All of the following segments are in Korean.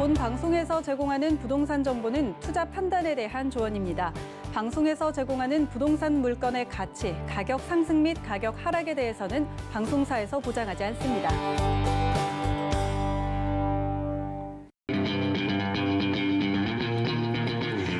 본 방송에서 제공하는 부동산 정보는 투자 판단에 대한 조언입니다. 방송에서 제공하는 부동산 물건의 가치, 가격 상승 및 가격 하락에 대해서는 방송사에서 보장하지 않습니다.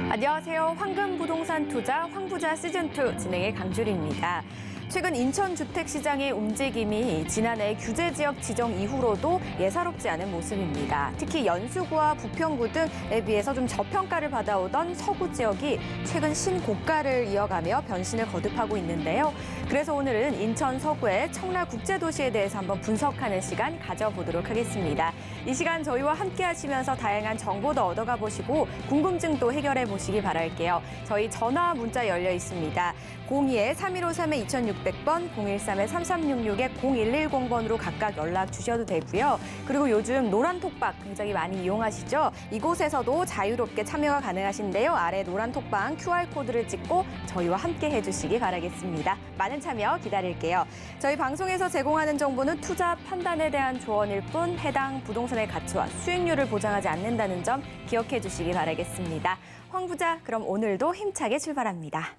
안녕하세요. 황금부동산 투자 황부자 시즌2 진행의 강주리입니다. 최근 인천 주택시장의 움직임이 지난해 규제지역 지정 이후로도 예사롭지 않은 모습입니다. 특히 연수구와 부평구 등에 비해서 좀 저평가를 받아오던 서구 지역이 최근 신고가를 이어가며 변신을 거듭하고 있는데요. 그래서 오늘은 인천 서구의 청라국제도시에 대해서 한번 분석하는 시간 가져보도록 하겠습니다. 이 시간 저희와 함께 하시면서 다양한 정보도 얻어가 보시고 궁금증도 해결해 보시기 바랄게요. 저희 전화 문자 열려 있습니다. 02-3153-2600번, 013-3366-0110번으로 각각 연락 주셔도 되고요. 그리고 요즘 노란톡방 굉장히 많이 이용하시죠? 이곳에서도 자유롭게 참여가 가능하신데요. 아래 노란톡방 QR코드를 찍고 저희와 함께 해주시기 바라겠습니다. 많은 참여 기다릴게요. 저희 방송에서 제공하는 정보는 투자 판단에 대한 조언일 뿐 해당 부동산의 가치와 수익률을 보장하지 않는다는 점 기억해 주시기 바라겠습니다. 황 부자, 그럼 오늘도 힘차게 출발합니다.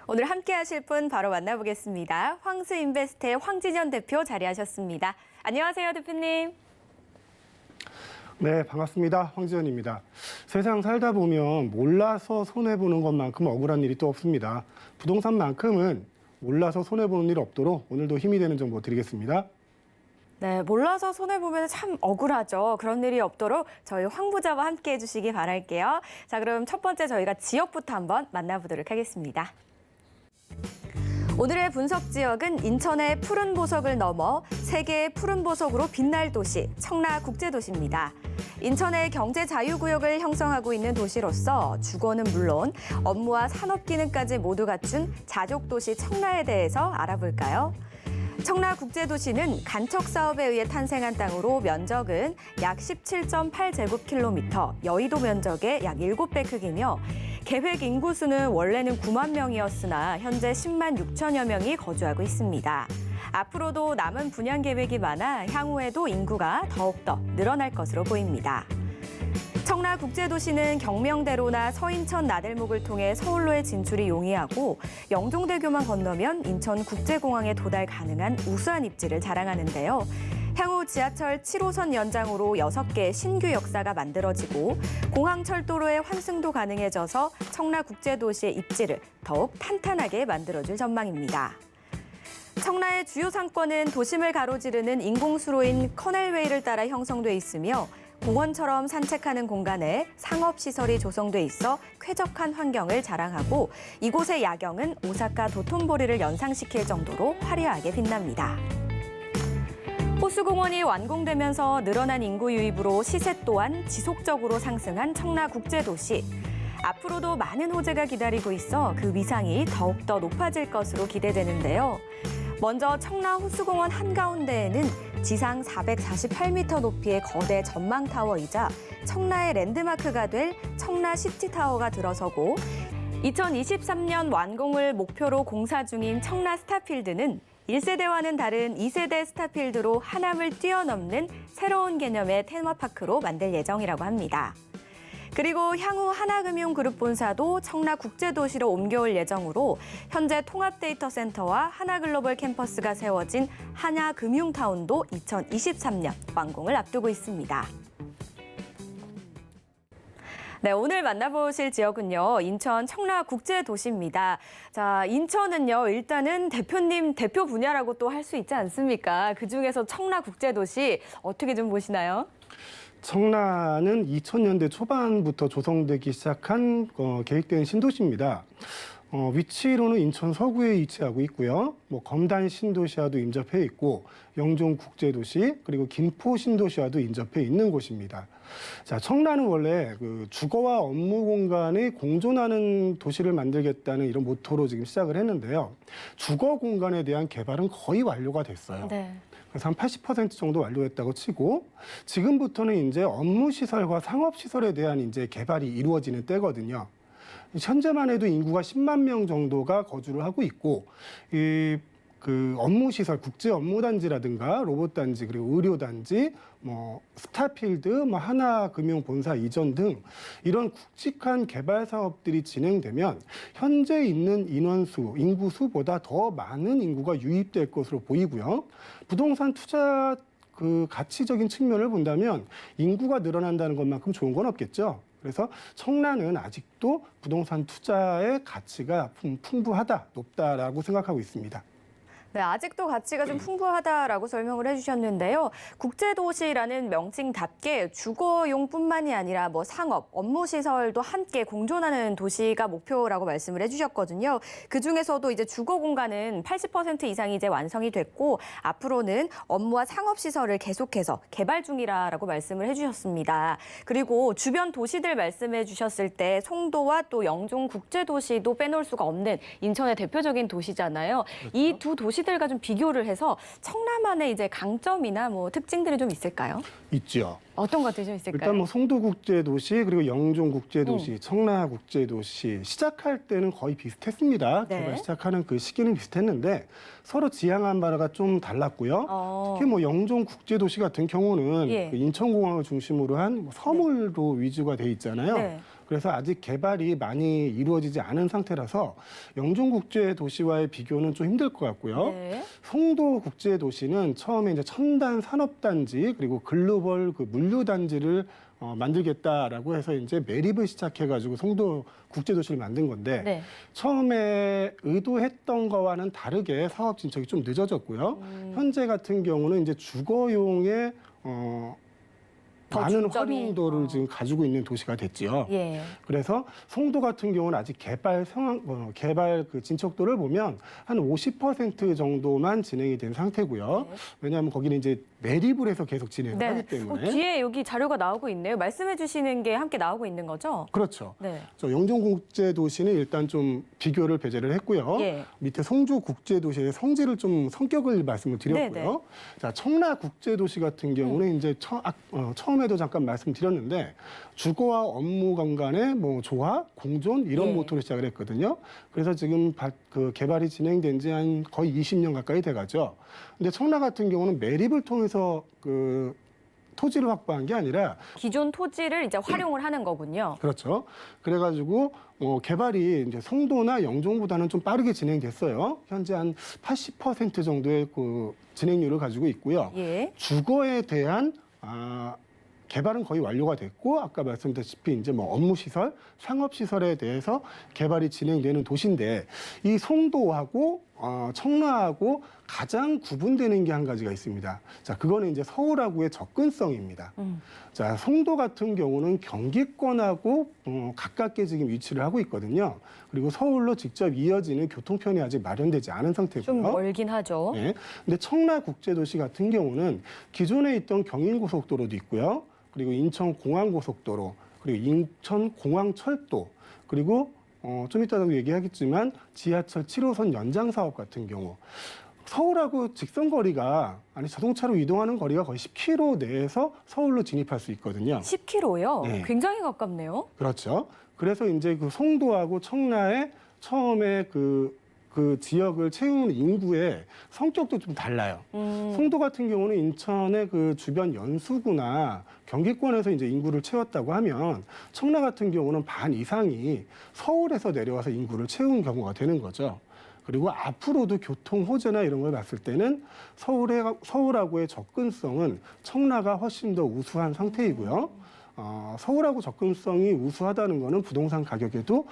오늘 함께 하실 분 바로 만나보겠습니다. 황스인베스트의 황진현 대표 자리하셨습니다. 안녕하세요, 대표님. 네, 반갑습니다. 황지현입니다. 세상 살다 보면 몰라서 손해보는 것만큼 억울한 일이 또 없습니다. 부동산만큼은 몰라서 손해보는 일 없도록 오늘도 힘이 되는 정보 드리겠습니다. 네, 몰라서 손해보면 참 억울하죠. 그런 일이 없도록 저희 황 부자와 함께 해주시기 바랄게요. 자, 그럼 첫 번째 저희가 지역부터 한번 만나보도록 하겠습니다. 오늘의 분석 지역은 인천의 푸른 보석을 넘어 세계의 푸른 보석으로 빛날 도시, 청라국제도시입니다. 인천의 경제 자유구역을 형성하고 있는 도시로서 주거는 물론 업무와 산업 기능까지 모두 갖춘 자족도시 청라에 대해서 알아볼까요? 청라국제도시는 간척 사업에 의해 탄생한 땅으로 면적은 약 17.8제곱킬로미터, 여의도 면적의 약 7배 크기며 계획 인구수는 원래는 9만 명이었으나 현재 10만 6천여 명이 거주하고 있습니다. 앞으로도 남은 분양 계획이 많아 향후에도 인구가 더욱더 늘어날 것으로 보입니다. 청라국제도시는 경명대로나 서인천 나들목을 통해 서울로의 진출이 용이하고 영종대교만 건너면 인천국제공항에 도달 가능한 우수한 입지를 자랑하는데요. 향후 지하철 7호선 연장으로 6개의 신규 역사가 만들어지고 공항철도로의 환승도 가능해져서 청라국제도시의 입지를 더욱 탄탄하게 만들어줄 전망입니다. 청라의 주요 상권은 도심을 가로지르는 인공수로인 커넬웨이를 따라 형성돼 있으며 공원처럼 산책하는 공간에 상업시설이 조성돼 있어 쾌적한 환경을 자랑하고 이곳의 야경은 오사카 도톤보리를 연상시킬 정도로 화려하게 빛납니다. 호수공원이 완공되면서 늘어난 인구 유입으로 시세 또한 지속적으로 상승한 청라국제도시. 앞으로도 많은 호재가 기다리고 있어 그 위상이 더욱더 높아질 것으로 기대되는데요. 먼저 청라 호수공원 한가운데에는 지상 448m 높이의 거대 전망타워이자 청라의 랜드마크가 될 청라시티타워가 들어서고 2023년 완공을 목표로 공사 중인 청라 스타필드는 1세대와는 다른 2세대 스타필드로 하남을 뛰어넘는 새로운 개념의 테마파크로 만들 예정이라고 합니다. 그리고 향후 하나금융그룹 본사도 청라국제도시로 옮겨올 예정으로 현재 통합데이터센터와 하나글로벌 캠퍼스가 세워진 하나금융타운도 2023년 완공을 앞두고 있습니다. 네, 오늘 만나보실 지역은요, 인천 청라국제도시입니다. 자, 인천은요, 일단은 대표님 대표 분야라고 또 할 수 있지 않습니까? 그중에서 청라국제도시 어떻게 좀 보시나요? 청라는 2000년대 초반부터 조성되기 시작한 계획된 신도시입니다. 위치로는 인천 서구에 위치하고 있고요. 검단 신도시와도 인접해 있고 영종국제도시 그리고 김포 신도시와도 인접해 있는 곳입니다. 자, 청라는 원래 주거와 업무 공간이 공존하는 도시를 만들겠다는 이런 모토로 지금 시작을 했는데요. 주거 공간에 대한 개발은 거의 완료가 됐어요. 네. 그래서 한 80% 정도 완료했다고 치고 지금부터는 이제 업무 시설과 상업 시설에 대한 이제 개발이 이루어지는 때거든요. 현재만 해도 인구가 10만 명 정도가 거주를 하고 있고 그 업무 시설, 국제 업무 단지라든가 로봇 단지, 그리고 의료 단지, 뭐 스타필드, 뭐 하나금융 본사 이전 등 이런 굵직한 개발 사업들이 진행되면 현재 있는 인원수, 인구 수보다 더 많은 인구가 유입될 것으로 보이고요. 부동산 투자 그 가치적인 측면을 본다면 인구가 늘어난다는 것만큼 좋은 건 없겠죠. 그래서 청라는 아직도 부동산 투자의 가치가 풍부하다, 높다라고 생각하고 있습니다. 네, 아직도 가치가 좀 풍부하다라고 설명을 해주셨는데요. 국제도시라는 명칭답게 주거용뿐만이 아니라 뭐 상업, 업무시설도 함께 공존하는 도시가 목표라고 말씀을 해주셨거든요. 그중에서도 이제 주거 공간은 80% 이상이 이제 완성이 됐고 앞으로는 업무와 상업시설을 계속해서 개발 중이라고 말씀을 해주셨습니다. 그리고 주변 도시들 말씀해 주셨을 때 송도와 또 영종 국제도시도 빼놓을 수가 없는 인천의 대표적인 도시잖아요. 그렇죠. 이 두 도시들과 좀 비교를 해서 청라만의 이제 강점이나 뭐 특징들이 좀 있을까요? 있죠. 어떤 것들이 좀 있을까요? 일단 뭐 송도국제도시 그리고 영종국제도시, 청라국제도시 시작할 때는 거의 비슷했습니다. 네. 개발 시작하는 그 시기는 비슷했는데 서로 지향한 바가 좀 달랐고요. 특히 뭐 영종국제도시 같은 경우는 예. 그 인천공항을 중심으로 한 서물로 위주가 돼 있잖아요. 네. 그래서 아직 개발이 많이 이루어지지 않은 상태라서 영종국제도시와의 비교는 좀 힘들 것 같고요. 네. 송도국제도시는 처음에 이제 첨단 산업단지 그리고 글로벌 그 물류단지를 만들겠다라고 해서 이제 매립을 시작해가지고 송도국제도시를 만든 건데 네. 처음에 의도했던 거와는 다르게 사업 진척이 좀 늦어졌고요. 현재 같은 경우는 이제 주거용의 더 많은 중점이, 활용도를 지금 가지고 있는 도시가 됐지요. 예. 그래서 송도 같은 경우는 아직 개발 상황, 개발 그 진척도를 보면 한 50% 정도만 진행이 된 상태고요. 네. 왜냐하면 거기는 이제 매립을 해서 계속 진행을 네. 하기 때문에. 뒤에 여기 자료가 나오고 있네요. 말씀해 주시는 게 함께 나오고 있는 거죠? 그렇죠. 네. 영종국제도시는 일단 좀 비교를 배제를 했고요. 예. 밑에 송조국제도시의 성질을 좀 성격을 말씀을 드렸고요. 네네. 자, 청라국제도시 같은 경우는 이제 처음에도 잠깐 말씀드렸는데 주거와 업무 공간의 뭐 조화, 공존 이런 예. 모토로 시작을 했거든요. 그래서 지금 그 개발이 진행된 지 한 거의 20년 가까이 돼가죠. 근데 청라 같은 경우는 매립을 통해서 그 토지를 확보한 게 아니라 기존 토지를 이제 활용을 하는 거군요. 그렇죠. 그래가지고 개발이 이제 송도나 영종보다는 좀 빠르게 진행됐어요. 현재 한 80% 정도의 그 진행률을 가지고 있고요. 예. 주거에 대한 개발은 거의 완료가 됐고 아까 말씀드렸다시피 이제 뭐 업무 시설, 상업 시설에 대해서 개발이 진행되는 도시인데 이 송도하고 청라하고 가장 구분되는 게 한 가지가 있습니다. 자, 그거는 이제 서울하고의 접근성입니다. 자, 송도 같은 경우는 경기권하고 가깝게 지금 위치를 하고 있거든요. 그리고 서울로 직접 이어지는 교통편이 아직 마련되지 않은 상태고요. 좀 멀긴 하죠. 네. 근데 청라국제도시 같은 경우는 기존에 있던 경인고속도로도 있고요. 그리고 인천공항고속도로, 그리고 인천공항철도, 그리고 좀 이따도 얘기하겠지만 지하철 7호선 연장 사업 같은 경우 서울하고 직선 거리가 자동차로 이동하는 거리가 거의 10km 내에서 서울로 진입할 수 있거든요. 10km요? 네. 굉장히 가깝네요. 그렇죠. 그래서 이제 그 송도하고 청라의 처음에 그 지역을 채우는 인구의 성격도 좀 달라요. 송도 같은 경우는 인천의 그 주변 연수구나 경기권에서 이제 인구를 채웠다고 하면 청라 같은 경우는 반 이상이 서울에서 내려와서 인구를 채운 경우가 되는 거죠. 그리고 앞으로도 교통 호재나 이런 걸 봤을 때는 서울하고의 접근성은 청라가 훨씬 더 우수한 상태이고요. 서울하고 접근성이 우수하다는 거는 부동산 가격에도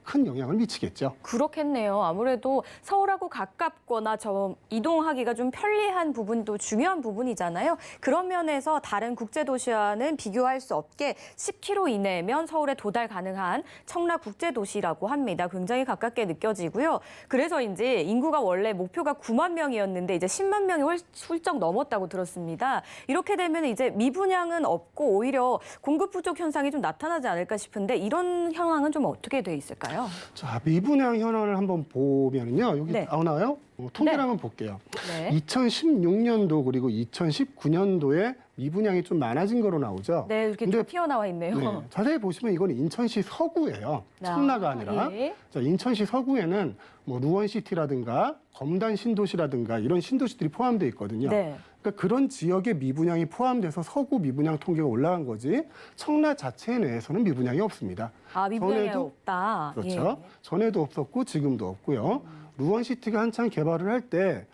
큰 영향을 미치겠죠. 그렇겠네요. 아무래도 서울하고 가깝거나 좀 이동하기가 좀 편리한 부분도 중요한 부분이잖아요. 그런 면에서 다른 국제도시와는 비교할 수 없게 10km 이내면 서울에 도달 가능한 청라 국제도시라고 합니다. 굉장히 가깝게 느껴지고요. 그래서인지 인구가 원래 목표가 9만 명이었는데 이제 10만 명이 훌쩍 넘었다고 들었습니다. 이렇게 되면 이제 미분양은 없고 오히려 공급 부족 현상이 좀 나타나지 않을까 싶은데 이런 현황은 좀 어떻게 돼 있을까요? 자, 미분양 현황을 한번 보면요. 여기 네. 나오나요? 통계를 네. 한번 볼게요. 네. 2016년도 그리고 2019년도에 미분양이 좀 많아진 거로 나오죠. 네, 이렇게 근데 쭉 튀어나와 있네요. 네, 자세히 보시면 이건 인천시 서구예요. 청라가 아니라. 예. 자, 인천시 서구에는 뭐 루원시티라든가 검단 신도시라든가 이런 신도시들이 포함되어 있거든요. 네. 그러니까 그런 지역의 미분양이 포함돼서 서구 미분양 통계가 올라간 거지 청라 자체 내에서는 미분양이 없습니다. 아, 미분양이 전에도- 없다. 그렇죠. 예. 전에도 없었고 지금도 없고요. 루원시티가 한창 개발을 할 때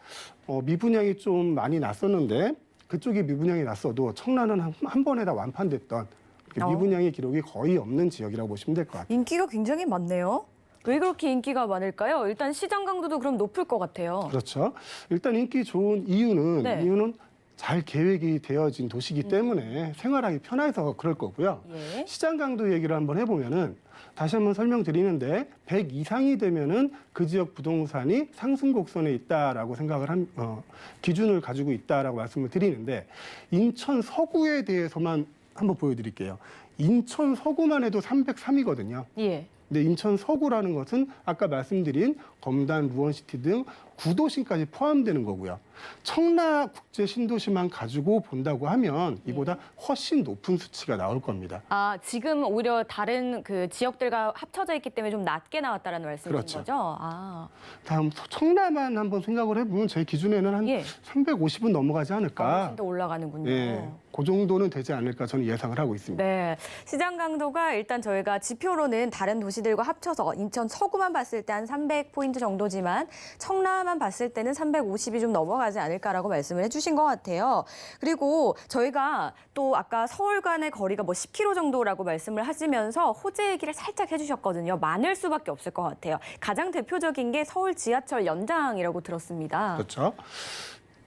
미분양이 좀 많이 났었는데 그쪽이 미분양이 났어도 청라는 한 번에 다 완판됐던 미분양의 기록이 거의 없는 지역이라고 보시면 될 것 같아요. 인기가 굉장히 많네요. 왜 그렇게 인기가 많을까요? 일단 시장 강도도 그럼 높을 것 같아요. 그렇죠. 일단 인기 좋은 이유는 네. 잘 계획이 되어진 도시이기 때문에 생활하기 편해서 그럴 거고요. 예. 시장 강도 얘기를 한번 해보면은 다시 한번 설명드리는데 100 이상이 되면은 그 지역 부동산이 상승 곡선에 있다라고 생각을 기준을 가지고 있다라고 말씀을 드리는데 인천 서구에 대해서만 한번 보여드릴게요. 인천 서구만 해도 303이거든요. 예. 근데 인천 서구라는 것은 아까 말씀드린 검단, 루원시티 등 구도심까지 포함되는 거고요. 청라 국제 신도시만 가지고 본다고 하면 이보다 훨씬 높은 수치가 나올 겁니다. 아, 지금 오히려 다른 그 지역들과 합쳐져 있기 때문에 좀 낮게 나왔다는 말씀이신 그렇죠. 거죠? 아, 다음 청라만 한번 생각을 해보면 제 기준에는 한 예. 350은 넘어가지 않을까. 훨씬 더 올라가는군요. 예, 그 정도는 되지 않을까 저는 예상을 하고 있습니다. 네, 시장 강도가 일단 저희가 지표로는 다른 도시들과 합쳐서 인천 서구만 봤을 때 한 300포인트 정도지만 청라만 봤을 때는 350이 좀 넘어가지 않을까라고 말씀을 해주신 것 같아요. 그리고 저희가 또 아까 서울간의 거리가 뭐 10km 정도라고 말씀을 하시면서 호재 얘기를 살짝 해주셨거든요. 많을 수밖에 없을 것 같아요. 가장 대표적인 게 서울 지하철 연장이라고 들었습니다. 그렇죠.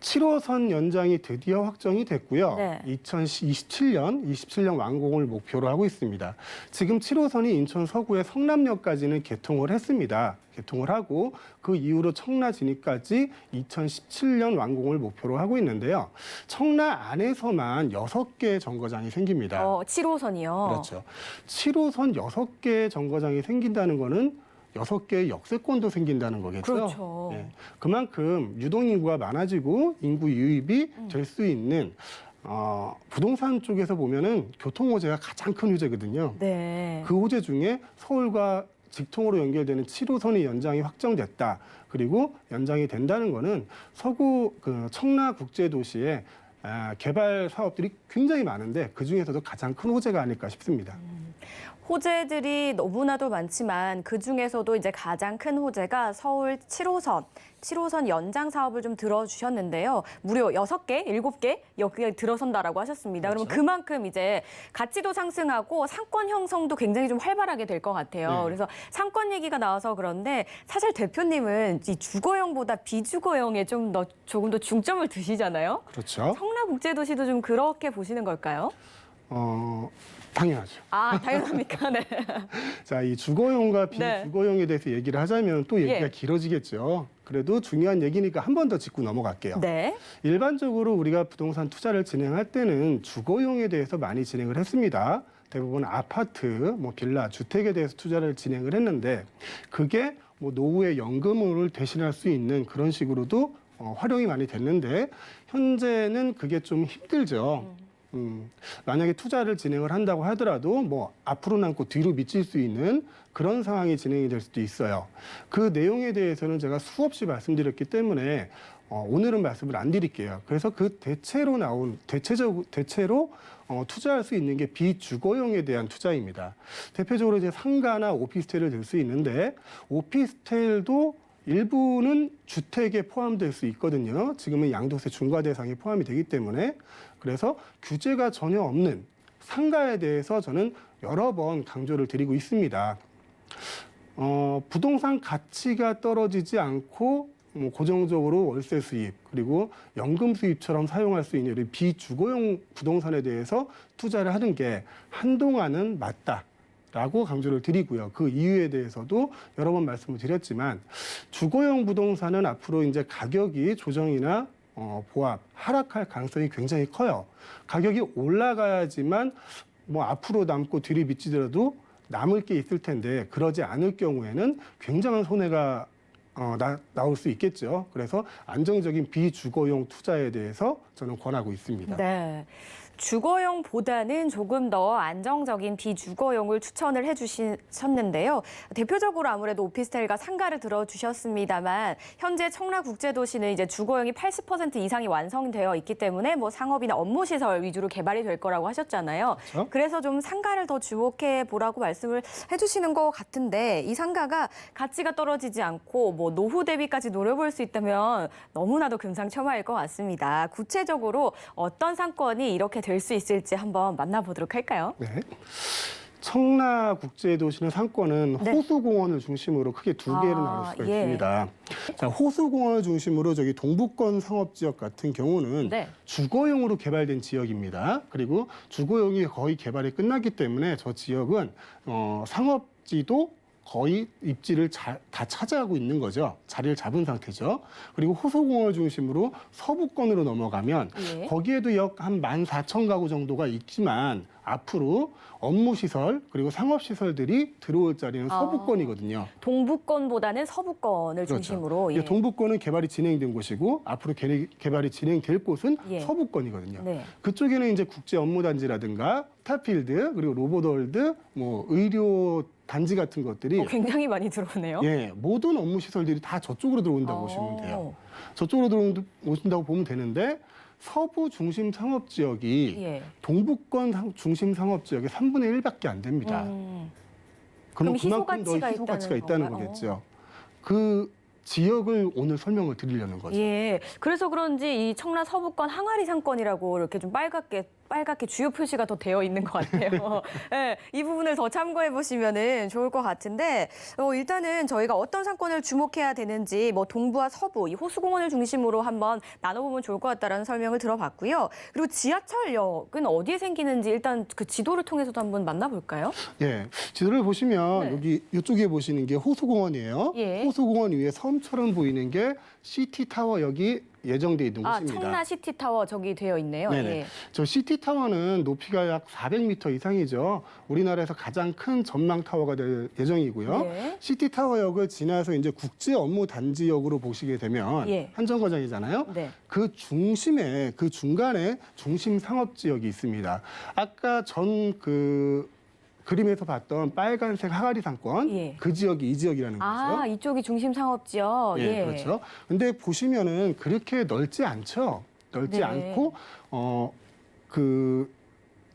7호선 연장이 드디어 확정이 됐고요. 네. 2027년 완공을 목표로 하고 있습니다. 지금 7호선이 인천 서구의 성남역까지는 개통을 했습니다. 개통을 하고 그 이후로 청라 진입까지 2017년 완공을 목표로 하고 있는데요. 청라 안에서만 6개 정거장이 생깁니다. 7호선이요. 그렇죠. 7호선 6개 정거장이 생긴다는 거는 6개의 역세권도 생긴다는 거겠죠. 그렇죠. 예. 그만큼 유동인구가 많아지고 인구 유입이 될 수 있는 부동산 쪽에서 보면은 교통 호재가 가장 큰 호재거든요. 네. 그 호재 중에 서울과 직통으로 연결되는 7호선이 연장이 확정됐다. 그리고 연장이 된다는 거는 서구 청라 국제도시의 개발 사업들이 굉장히 많은데 그 중에서도 가장 큰 호재가 아닐까 싶습니다. 호재들이 너무나도 많지만 그중에서도 이제 가장 큰 호재가 서울 7호선 연장 사업을 좀 들어주셨는데요. 무려 6개, 7개 여기에 들어선다라고 하셨습니다. 그렇죠. 그러면 그만큼 이제 가치도 상승하고 상권 형성도 굉장히 좀 활발하게 될 것 같아요. 네. 그래서 상권 얘기가 나와서 그런데 사실 대표님은 이 주거형보다 비주거형에 조금 더 중점을 두시잖아요. 그렇죠. 성남국제도시도 좀 그렇게 보시는 걸까요? 당연하죠. 아, 당연합니까? 네. 자, 이 주거용과 네. 비주거용에 대해서 얘기를 하자면 또 얘기가 예. 길어지겠죠. 그래도 중요한 얘기니까 한 번 더 짚고 넘어갈게요. 네. 일반적으로 우리가 부동산 투자를 진행할 때는 주거용에 대해서 많이 진행을 했습니다. 대부분 아파트, 빌라, 주택에 대해서 투자를 진행을 했는데 그게 노후의 연금을 대신할 수 있는 그런 식으로도 활용이 많이 됐는데 현재는 그게 좀 힘들죠. 만약에 투자를 진행을 한다고 하더라도 앞으로 남고 뒤로 미칠 수 있는 그런 상황이 진행이 될 수도 있어요. 그 내용에 대해서는 제가 수없이 말씀드렸기 때문에 오늘은 말씀을 안 드릴게요. 그래서 그 대체로 투자할 수 있는 게 비주거용에 대한 투자입니다. 대표적으로 이제 상가나 오피스텔을 들 수 있는데 오피스텔도 일부는 주택에 포함될 수 있거든요. 지금은 양도세 중과 대상에 포함이 되기 때문에 그래서 규제가 전혀 없는 상가에 대해서 저는 여러 번 강조를 드리고 있습니다. 부동산 가치가 떨어지지 않고 고정적으로 월세 수입 그리고 연금 수입처럼 사용할 수 있는 비주거용 부동산에 대해서 투자를 하는 게 한동안은 맞다. 라고 강조를 드리고요. 그 이유에 대해서도 여러 번 말씀을 드렸지만 주거용 부동산은 앞으로 이제 가격이 조정이나 보합, 하락할 가능성이 굉장히 커요. 가격이 올라가야지만 앞으로 남고 뒤로 미치더라도 남을 게 있을 텐데 그러지 않을 경우에는 굉장한 손해가 나올 수 있겠죠. 그래서 안정적인 비주거용 투자에 대해서 저는 권하고 있습니다. 네. 주거용보다는 조금 더 안정적인 비주거용을 추천을 해주셨는데요. 대표적으로 아무래도 오피스텔과 상가를 들어주셨습니다만 현재 청라국제도시는 이제 주거용이 80% 이상이 완성되어 있기 때문에 뭐 상업이나 업무시설 위주로 개발이 될 거라고 하셨잖아요. 그렇죠? 그래서 좀 상가를 더 주목해 보라고 말씀을 해주시는 것 같은데 이 상가가 가치가 떨어지지 않고 뭐 노후 대비까지 노려볼 수 있다면 너무나도 금상첨화일 것 같습니다. 구체적으로 어떤 상권이 이렇게 될 수 있을지 한번 만나보도록 할까요? 네. 청라국제도시는 상권은 네. 호수공원을 중심으로 크게 두 개로 나눌 수가 예. 있습니다. 자, 호수공원을 중심으로 저기 동부권 상업지역 같은 경우는 네. 주거용으로 개발된 지역입니다. 그리고 주거용이 거의 개발이 끝났기 때문에 저 지역은 상업지도 거의 입지를 다 차지하고 있는 거죠. 자리를 잡은 상태죠. 그리고 호수공원을 중심으로 서부권으로 넘어가면 예. 거기에도 약 한 14,000가구 정도가 있지만 앞으로 업무시설 그리고 상업시설들이 들어올 자리는 서부권이거든요. 동부권보다는 서부권을 그렇죠. 중심으로. 이게 동부권은 개발이 진행된 곳이고 앞으로 개발이 진행될 곳은 예. 서부권이거든요. 네. 그쪽에는 이제 국제 업무단지라든가 스타필드 그리고 로보월드, 뭐 의료 단지 같은 것들이 굉장히 많이 들어오네요. 예, 모든 업무 시설들이 다 저쪽으로 들어온다고 보시면 돼요. 저쪽으로 들어오신다고 보면 되는데 서부 중심 상업 지역이 예. 동부권 중심 상업 지역의 3분의 1밖에 안 됩니다. 그럼 그만큼 더 희소가치가 희소가치가 있다는 있다는 건가요? 거겠죠. 그 지역을 오늘 설명을 드리려는 거죠. 예. 그래서 그런지 이 청라 서부권 항아리 상권이라고 이렇게 좀 빨갛게 주요 표시가 더 되어 있는 것 같아요. 예, 이 부분을 더 참고해 보시면은 좋을 것 같은데 일단은 저희가 어떤 상권을 주목해야 되는지 뭐 동부와 서부, 이 호수공원을 중심으로 한번 나눠보면 좋을 것 같다라는 설명을 들어봤고요. 그리고 지하철역은 어디에 생기는지 일단 그 지도를 통해서도 한번 만나볼까요? 예, 지도를 보시면 네. 여기 이쪽에 보시는 게 호수공원이에요. 예. 호수공원 위에 섬처럼 보이는 게 시티타워역이 예정돼 있는 곳입니다. 청라 시티타워 저기 되어 있네요. 네네. 예. 저 시티타워는 높이가 약 400m 이상이죠. 우리나라에서 가장 큰 전망타워가 될 예정이고요. 네. 시티타워역을 지나서 이제 국제 업무 단지역으로 보시게 되면 예. 한정거장이잖아요. 네. 그 중심에 그 중간에 중심 상업 지역이 있습니다. 아까 그림에서 봤던 빨간색 항아리 상권 예. 그 지역이 이 지역이라는 거죠. 이쪽이 중심 상업지역. 예, 그렇죠. 근데 보시면은 그렇게 넓지 않죠. 넓지 네. 않고 그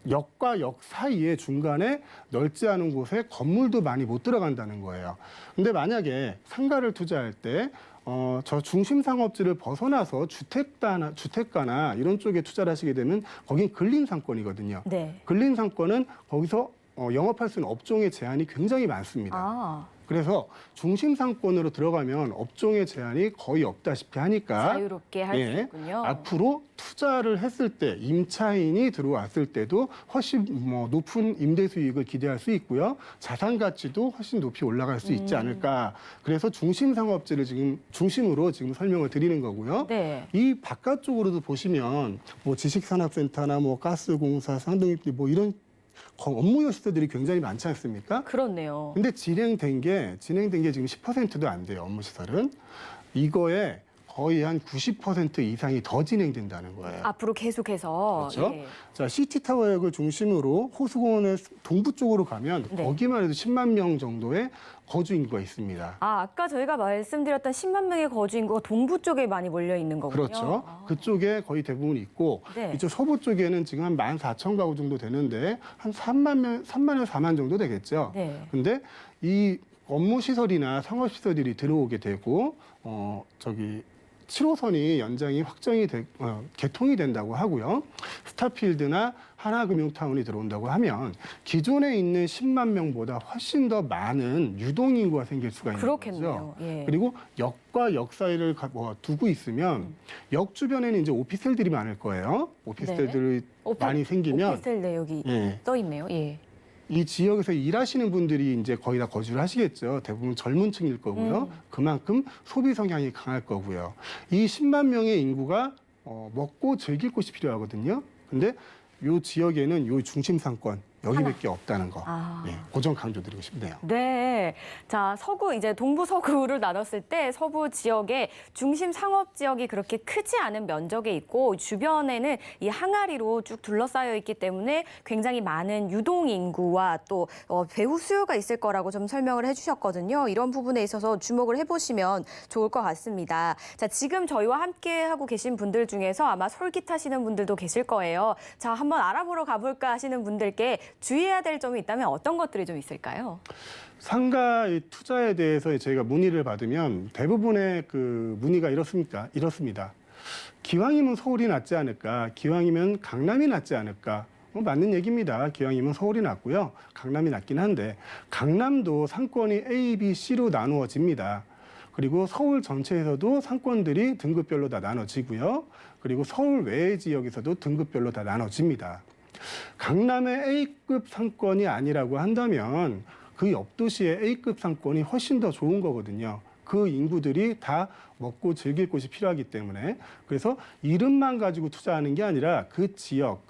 역과 역 사이에 중간에 넓지 않은 곳에 건물도 많이 못 들어간다는 거예요. 근데 만약에 상가를 투자할 때 저 중심 상업지를 벗어나서 주택가나 이런 쪽에 투자를 하시게 되면 거긴 근린 상권이거든요. 네. 근린 상권은 거기서 영업할 수 있는 업종의 제한이 굉장히 많습니다. 그래서 중심 상권으로 들어가면 업종의 제한이 거의 없다시피 하니까 자유롭게 할 수 있군요. 앞으로 투자를 했을 때 임차인이 들어왔을 때도 훨씬 높은 임대 수익을 기대할 수 있고요. 자산 가치도 훨씬 높이 올라갈 수 있지 않을까. 그래서 중심 상업지를 중심으로 설명을 드리는 거고요. 네. 이 바깥쪽으로도 보시면 뭐 지식산업센터나 뭐 가스공사, 상등입지 뭐 이런 업무 시설들이 굉장히 많지 않습니까? 그렇네요. 근데 진행된 게 지금 10%도 안 돼요, 업무 시설은. 이거에 거의 한 90% 이상이 더 진행된다는 거예요. 앞으로 계속해서. 그렇죠. 예. 자, 시티타워역을 중심으로 호수공원의 동부 쪽으로 가면 네. 거기만 해도 10만 명 정도의 거주 인구가 있습니다. 아까 저희가 말씀드렸던 10만 명의 거주 인구가 동부 쪽에 많이 몰려 있는 거군요. 그렇죠. 그쪽에 거의 대부분 있고 네. 이쪽 서부 쪽에는 지금 한 14,000가구 정도 되는데 한 3만에서 4만 정도 되겠죠. 네. 근데 이 업무 시설이나 상업 시설들이 들어오게 되고 7호선이 연장이 개통이 된다고 하고요. 스타필드나 하나금융타운이 들어온다고 하면 기존에 있는 10만 명보다 훨씬 더 많은 유동인구가 생길 수가 있는 그렇겠네요. 거죠. 예. 그리고 역과 역 사이를 두고 있으면 역 주변에는 이제 오피스텔들이 많을 거예요. 오피스텔들이 많이 생기면 오피스텔 내역이 예. 써 있네요. 예. 이 지역에서 일하시는 분들이 이제 거의 다 거주를 하시겠죠. 대부분 젊은 층일 거고요. 그만큼 소비 성향이 강할 거고요. 이 10만 명의 인구가 먹고 즐길 곳이 필요하거든요. 근데 요 지역에는 요 중심 상권, 여기밖에 없다는 거. 아. 그 점 강조드리고 싶네요. 네. 자, 서구, 이제 동부 서구를 나눴을 때 서부 지역에 중심 상업 지역이 그렇게 크지 않은 면적에 있고 주변에는 이 항아리로 쭉 둘러싸여 있기 때문에 굉장히 많은 유동 인구와 또 배후 수요가 있을 거라고 좀 설명을 해주셨거든요. 이런 부분에 있어서 주목을 해보시면 좋을 것 같습니다. 자, 지금 저희와 함께 하고 계신 분들 중에서 아마 솔깃하시는 분들도 계실 거예요. 자, 한번 알아보러 가볼까 하시는 분들께 주의해야 될 점이 있다면 어떤 것들이 좀 있을까요? 상가 투자에 대해서 저희가 문의를 받으면 대부분의 그 문의가 이렇습니다. 기왕이면 서울이 낫지 않을까? 기왕이면 강남이 낫지 않을까? 맞는 얘기입니다. 기왕이면 서울이 낫고요. 강남이 낫긴 한데 강남도 상권이 A, B, C로 나누어집니다. 그리고 서울 전체에서도 상권들이 등급별로 다 나눠지고요. 그리고 서울 외의 지역에서도 등급별로 다 나눠집니다. 강남의 A급 상권이 아니라고 한다면 그 옆 도시의 A급 상권이 훨씬 더 좋은 거거든요. 그 인구들이 다 먹고 즐길 곳이 필요하기 때문에 그래서 이름만 가지고 투자하는 게 아니라 그 지역,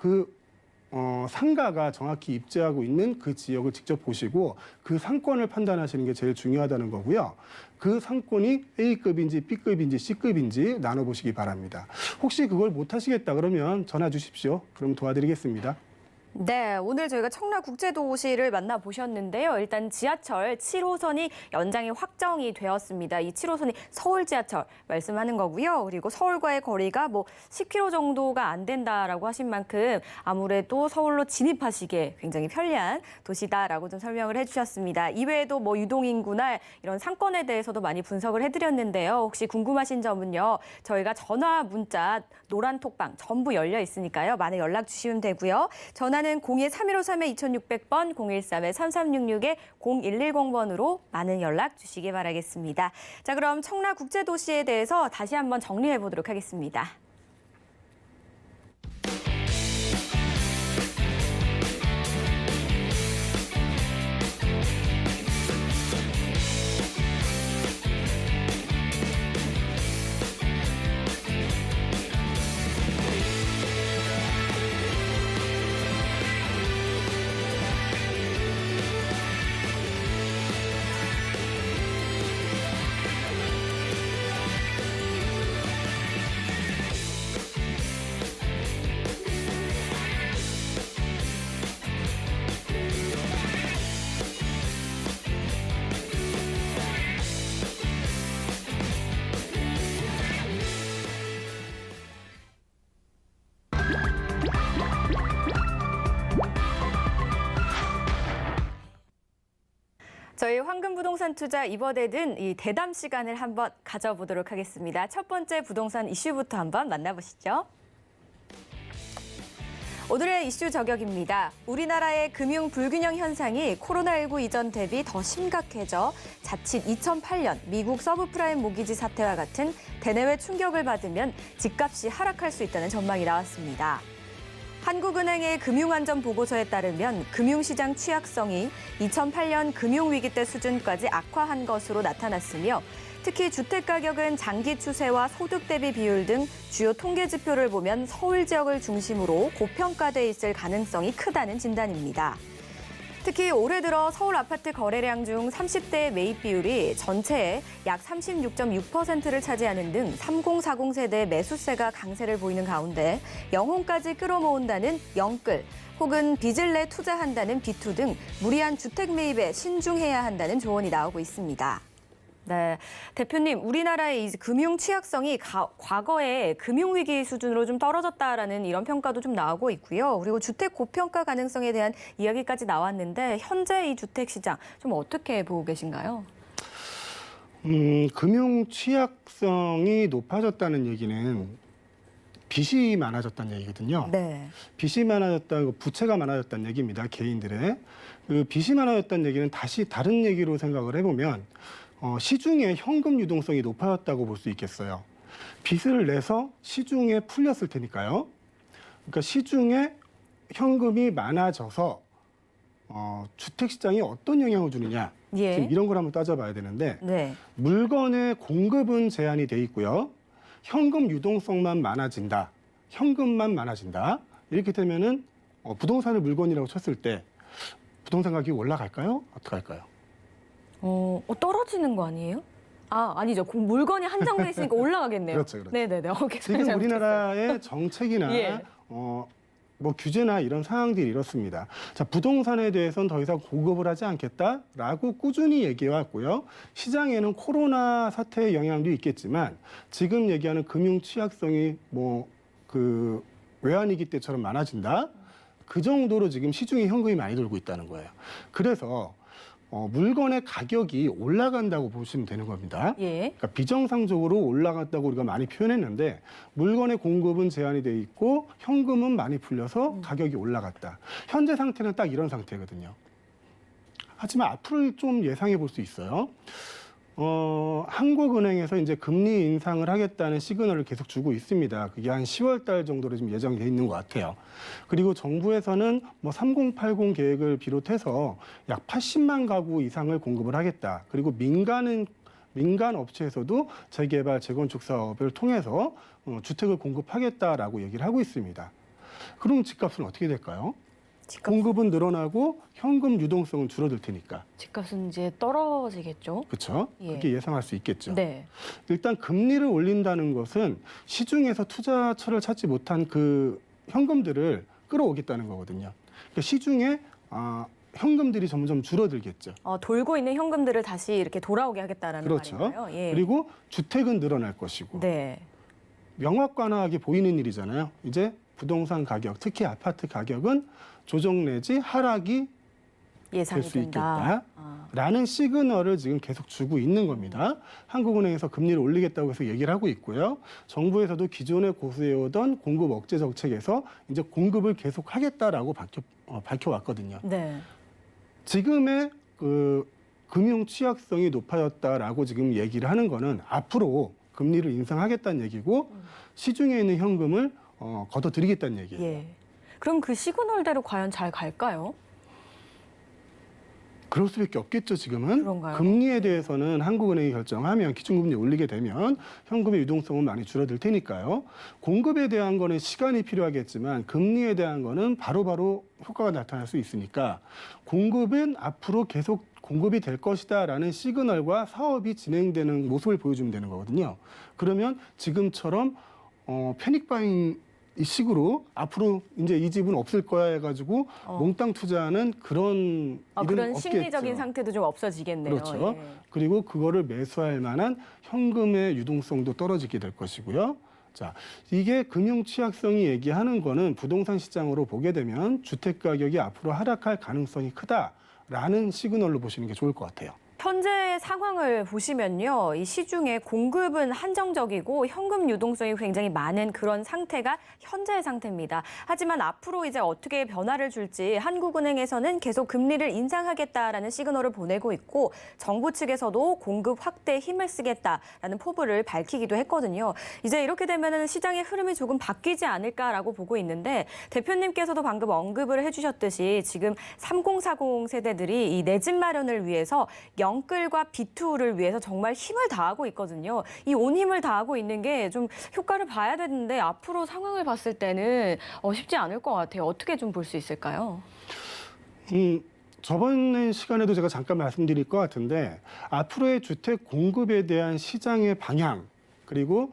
상가가 정확히 입지하고 있는 그 지역을 직접 보시고 그 상권을 판단하시는 게 제일 중요하다는 거고요. 그 상권이 A급인지 B급인지 C급인지 나눠보시기 바랍니다. 혹시 그걸 못하시겠다 그러면 전화 주십시오. 그럼 도와드리겠습니다. 네, 오늘 저희가 청라국제도시를 만나보셨는데요. 일단 지하철 7호선이 연장이 확정이 되었습니다. 이 7호선이 서울 지하철 말씀하는 거고요. 그리고 서울과의 거리가 10km 정도가 안 된다라고 하신 만큼 아무래도 서울로 진입하시기에 굉장히 편리한 도시다라고 좀 설명을 해주셨습니다. 이외에도 유동인구나 이런 상권에 대해서도 많이 분석을 해드렸는데요. 혹시 궁금하신 점은요. 저희가 전화, 문자, 노란 톡방 전부 열려 있으니까요. 많은 연락 주시면 되고요. 전화는 02-3153-2600번, 013-3366-0110번으로 많은 연락 주시기 바라겠습니다. 자, 그럼 청라국제도시에 대해서 다시 한번 정리해 보도록 하겠습니다. 저희 황금부동산 투자 이번에는 이 대담 시간을 한번 가져보도록 하겠습니다. 첫 번째 부동산 이슈부터 한번 만나보시죠. 오늘의 이슈 저격입니다. 우리나라의 금융 불균형 현상이 코로나19 이전 대비 더 심각해져 자칫 2008년 미국 서브프라임 모기지 사태와 같은 대내외 충격을 받으면 집값이 하락할 수 있다는 전망이 나왔습니다. 한국은행의 금융안전보고서에 따르면 금융시장 취약성이 2008년 금융위기 때 수준까지 악화한 것으로 나타났으며 특히 주택가격은 장기 추세와 소득 대비 비율 등 주요 통계 지표를 보면 서울 지역을 중심으로 고평가돼 있을 가능성이 크다는 진단입니다. 특히 올해 들어 서울 아파트 거래량 중 30대 매입 비율이 전체의 약 36.6%를 차지하는 등 3040 세대 매수세가 강세를 보이는 가운데 영혼까지 끌어모은다는 영끌, 혹은 빚을 내 투자한다는 비투 등 무리한 주택 매입에 신중해야 한다는 조언이 나오고 있습니다. 네, 대표님, 우리나라의 이 금융 취약성이 과거에 금융위기 수준으로 좀 떨어졌다라는 이런 평가도 좀 나오고 있고요. 그리고 주택 고평가 가능성에 대한 이야기까지 나왔는데 현재 이 주택 시장 좀 어떻게 보고 계신가요? 금융 취약성이 높아졌다는 얘기는 빚이 많아졌다는 얘기거든요. 네. 빚이 많아졌다는 부채가 많아졌다는 얘기입니다. 개인들의. 그 빚이 많아졌다는 얘기는 다시 다른 얘기로 생각을 해보면 시중의 현금 유동성이 높아졌다고 볼 수 있겠어요. 빚을 내서 시중에 풀렸을 테니까요. 그러니까 시중에 현금이 많아져서 주택시장에 어떤 영향을 주느냐. 예. 지금 이런 걸 한번 따져봐야 되는데 네. 물건의 공급은 제한이 돼 있고요. 현금 유동성만 많아진다. 현금만 많아진다. 이렇게 되면은 부동산을 물건이라고 쳤을 때 부동산 가격이 올라갈까요? 어떻게 할까요? 떨어지는 거 아니에요? 아니죠. 물건이 한정돼 있으니까 올라가겠네요. 그렇죠, 그렇죠. 네네네. 지금 우리나라의 정책이나 예. 뭐 규제나 이런 상황들이 이렇습니다. 자, 부동산에 대해서는 더 이상 공급을 하지 않겠다라고 꾸준히 얘기해왔고요. 시장에는 코로나 사태의 영향도 있겠지만 지금 얘기하는 금융 취약성이 그 외환위기 때처럼 많아진다. 그 정도로 지금 시중에 현금이 많이 돌고 있다는 거예요. 그래서 물건의 가격이 올라간다고 보시면 되는 겁니다. 예. 그러니까 비정상적으로 올라갔다고 우리가 많이 표현했는데 물건의 공급은 제한이 돼 있고 현금은 많이 풀려서 가격이 올라갔다. 현재 상태는 딱 이런 상태거든요. 하지만 앞으로 좀 예상해 볼 수 있어요. 한국은행에서 이제 금리 인상을 하겠다는 시그널을 계속 주고 있습니다. 그게 한 10월 달 정도로 지금 예정이 돼 있는 것 같아요. 그리고 정부에서는 3080 계획을 비롯해서 약 80만 가구 이상을 공급을 하겠다. 그리고 민간 업체에서도 재개발, 재건축 사업을 통해서 주택을 공급하겠다라고 얘기를 하고 있습니다. 그럼 집값은 어떻게 될까요? 공급은 늘어나고 현금 유동성은 줄어들 테니까. 집값은 이제 떨어지겠죠. 그렇죠? 예. 그렇게 예상할 수 있겠죠. 네. 일단 금리를 올린다는 것은 시중에서 투자처를 찾지 못한 그 현금들을 끌어오겠다는 거거든요. 그러니까 시중에 현금들이 점점 줄어들겠죠. 돌고 있는 현금들을 다시 이렇게 돌아오게 하겠다라는 그렇죠. 말인가요? 예. 그리고 주택은 늘어날 것이고 네. 명확관하게 보이는 일이잖아요. 이제 부동산 가격, 특히 아파트 가격은 조정 내지 하락이 예상이 될 수 된다. 있겠다라는 시그널을 지금 계속 주고 있는 겁니다. 한국은행에서 금리를 올리겠다고 해서 얘기를 하고 있고요. 정부에서도 기존에 고수해오던 공급 억제 정책에서 이제 공급을 계속 하겠다라고 밝혀왔거든요. 네. 지금의 그 금융 취약성이 높아졌다라고 지금 얘기를 하는 거는 앞으로 금리를 인상하겠다는 얘기고 시중에 있는 현금을 걷어들이겠다는 얘기예요. 예. 그럼 그 시그널대로 과연 잘 갈까요? 그럴 수밖에 없겠죠, 지금은. 그런가요? 금리에 대해서는 한국은행이 결정하면 기준금리 올리게 되면 현금의 유동성은 많이 줄어들 테니까요. 공급에 대한 거는 시간이 필요하겠지만 금리에 대한 거는 바로바로 효과가 나타날 수 있으니까 공급은 앞으로 계속 공급이 될 것이다라는 시그널과 사업이 진행되는 모습을 보여주면 되는 거거든요. 그러면 지금처럼 패닉바잉 이 식으로 앞으로 이제 이 집은 없을 거야 해가지고 몽땅 투자하는 그런 일은 그런 없겠죠. 심리적인 상태도 좀 없어지겠네요. 그렇죠. 예. 그리고 그거를 매수할 만한 현금의 유동성도 떨어지게 될 것이고요. 자, 이게 금융 취약성이 얘기하는 거는 부동산 시장으로 보게 되면 주택 가격이 앞으로 하락할 가능성이 크다라는 시그널로 보시는 게 좋을 것 같아요. 현재 상황을 보시면요. 이 시중에 공급은 한정적이고 현금 유동성이 굉장히 많은 그런 상태가 현재의 상태입니다. 하지만 앞으로 이제 어떻게 변화를 줄지 한국은행에서는 계속 금리를 인상하겠다라는 시그널을 보내고 있고 정부 측에서도 공급 확대에 힘을 쓰겠다라는 포부를 밝히기도 했거든요. 이제 이렇게 되면은 시장의 흐름이 조금 바뀌지 않을까라고 보고 있는데 대표님께서도 방금 언급을 해주셨듯이 지금 3040 세대들이 이 내 집 마련을 위해서 영끌과 비투를 위해서 정말 힘을 다하고 있거든요. 이 온 힘을 다하고 있는 게 좀 효과를 봐야 되는데 앞으로 상황을 봤을 때는 쉽지 않을 것 같아요. 어떻게 좀 볼 수 있을까요? 저번 시간에도 제가 잠깐 말씀드릴 것 같은데 앞으로의 주택 공급에 대한 시장의 방향 그리고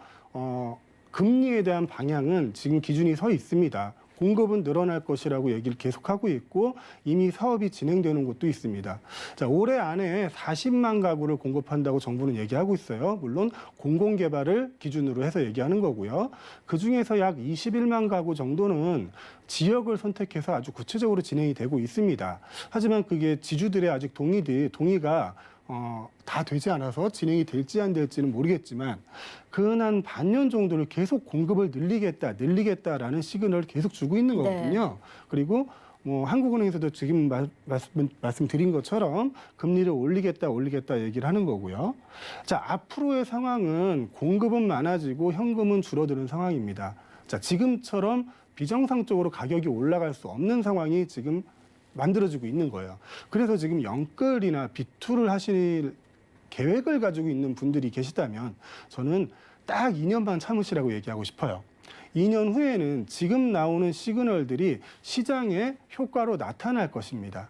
금리에 대한 방향은 지금 기준이 서 있습니다. 공급은 늘어날 것이라고 얘기를 계속하고 있고 이미 사업이 진행되는 곳도 있습니다. 자, 올해 안에 40만 가구를 공급한다고 정부는 얘기하고 있어요. 물론 공공개발을 기준으로 해서 얘기하는 거고요. 그중에서 약 21만 가구 정도는 지역을 선택해서 아주 구체적으로 진행이 되고 있습니다. 하지만 그게 지주들의 아직 동의가 다 되지 않아서 진행이 될지 안 될지는 모르겠지만 근 반년 정도를 계속 공급을 늘리겠다라는 시그널을 계속 주고 있는 거거든요. 그리고 한국은행에서도 지금 말씀드린 것처럼 금리를 올리겠다 얘기를 하는 거고요. 자, 앞으로의 상황은 공급은 많아지고 현금은 줄어드는 상황입니다. 자, 지금처럼 비정상적으로 가격이 올라갈 수 없는 상황이 지금 만들어지고 있는 거예요. 그래서 지금 영끌이나 비투를 하실 계획을 가지고 있는 분들이 계시다면 저는 딱 2년만 참으시라고 얘기하고 싶어요. 2년 후에는 지금 나오는 시그널들이 시장의 효과로 나타날 것입니다.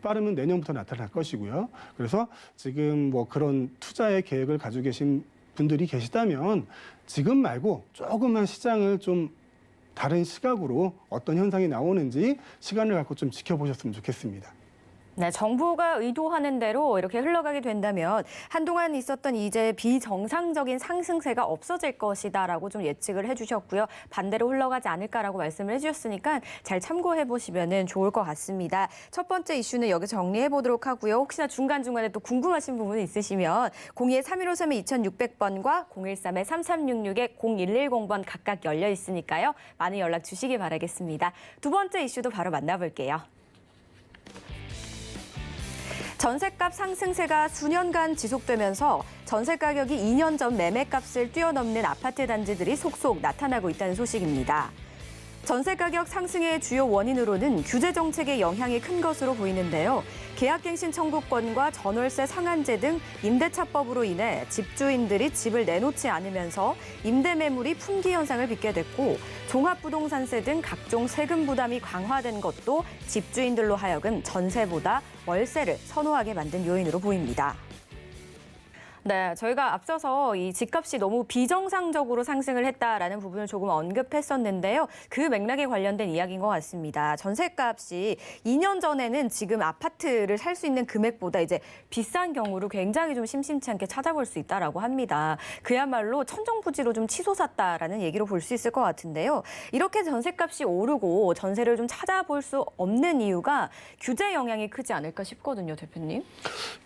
빠르면 내년부터 나타날 것이고요. 그래서 지금 뭐 그런 투자의 계획을 가지고 계신 분들이 계시다면 지금 말고 조금만 시장을 좀 다른 시각으로 어떤 현상이 나오는지 시간을 갖고 좀 지켜보셨으면 좋겠습니다. 네, 정부가 의도하는 대로 이렇게 흘러가게 된다면 한동안 있었던 이제 비정상적인 상승세가 없어질 것이다라고 좀 예측을 해주셨고요. 반대로 흘러가지 않을까라고 말씀을 해주셨으니까 잘 참고해 보시면 좋을 것 같습니다. 첫 번째 이슈는 여기서 정리해 보도록 하고요. 혹시나 중간중간에 또 궁금하신 부분이 있으시면 02-3153-2600번과 013-3366-0110번 각각 열려 있으니까요. 많은 연락 주시기 바라겠습니다. 두 번째 이슈도 바로 만나볼게요. 전셋값 상승세가 수년간 지속되면서 전세 가격이 2년 전 매매값을 뛰어넘는 아파트 단지들이 속속 나타나고 있다는 소식입니다. 전세 가격 상승의 주요 원인으로는 규제 정책의 영향이 큰 것으로 보이는데요. 계약갱신 청구권과 전월세 상한제 등 임대차법으로 인해 집주인들이 집을 내놓지 않으면서 임대 매물이 품귀 현상을 빚게 됐고 종합부동산세 등 각종 세금 부담이 강화된 것도 집주인들로 하여금 전세보다 월세를 선호하게 만든 요인으로 보입니다. 네, 저희가 앞서서 이 집값이 너무 비정상적으로 상승을 했다라는 부분을 조금 언급했었는데요. 그 맥락에 관련된 이야기인 것 같습니다. 전셋값이 2년 전에는 지금 아파트를 살 수 있는 금액보다 이제 비싼 경우를 굉장히 좀 심심치 않게 찾아볼 수 있다라고 합니다. 그야말로 천정부지로 좀 치솟았다라는 얘기로 볼 수 있을 것 같은데요. 이렇게 전셋값이 오르고 전세를 좀 찾아볼 수 없는 이유가 규제 영향이 크지 않을까 싶거든요, 대표님.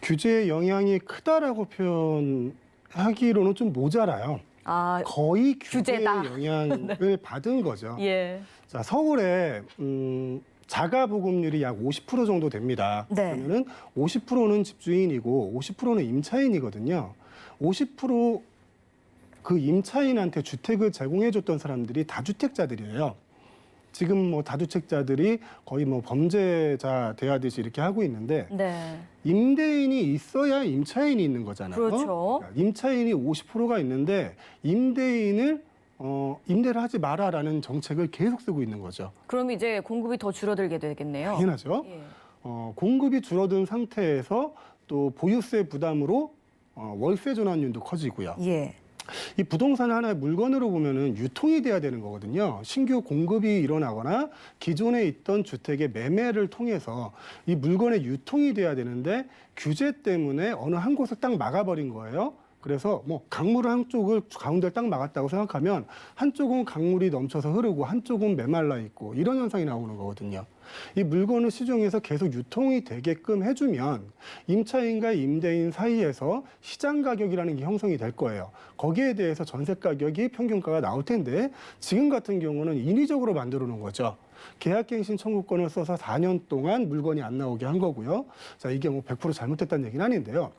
규제의 영향이 크다라고 표현하기로는 좀 모자라요. 아, 거의 규제의 규제다. 영향을 받은 거죠. 예. 자, 서울에 자가 보급률이 약 50% 정도 됩니다. 네. 그러면은 50%는 집주인이고 50%는 임차인이거든요. 50% 그 임차인한테 주택을 제공해줬던 사람들이 다주택자들이에요. 지금 뭐 다주택자들이 거의 뭐 범죄자 대하듯이 이렇게 하고 있는데 네. 임대인이 있어야 임차인이 있는 거잖아요. 그렇죠. 임차인이 50%가 있는데 임대인을 임대를 하지 마라라는 정책을 계속 쓰고 있는 거죠. 그럼 이제 공급이 더 줄어들게 되겠네요. 당연하죠. 예. 공급이 줄어든 상태에서 또 보유세 부담으로 월세 전환율도 커지고요. 예. 이 부동산 하나의 물건으로 보면은 유통이 돼야 되는 거거든요. 신규 공급이 일어나거나 기존에 있던 주택의 매매를 통해서 이 물건의 유통이 돼야 되는데 규제 때문에 어느 한 곳을 딱 막아버린 거예요. 그래서 뭐 강물을 한쪽을 가운데를 딱 막았다고 생각하면 한쪽은 강물이 넘쳐서 흐르고 한쪽은 메말라 있고 이런 현상이 나오는 거거든요. 이 물건을 시중에서 계속 유통이 되게끔 해주면 임차인과 임대인 사이에서 시장 가격이라는 게 형성이 될 거예요. 거기에 대해서 전세 가격이 평균가가 나올 텐데 지금 같은 경우는 인위적으로 만들어 놓은 거죠. 계약갱신 청구권을 써서 4년 동안 물건이 안 나오게 한 거고요. 자, 이게 뭐 100% 잘못됐다는 얘기는 아닌데요.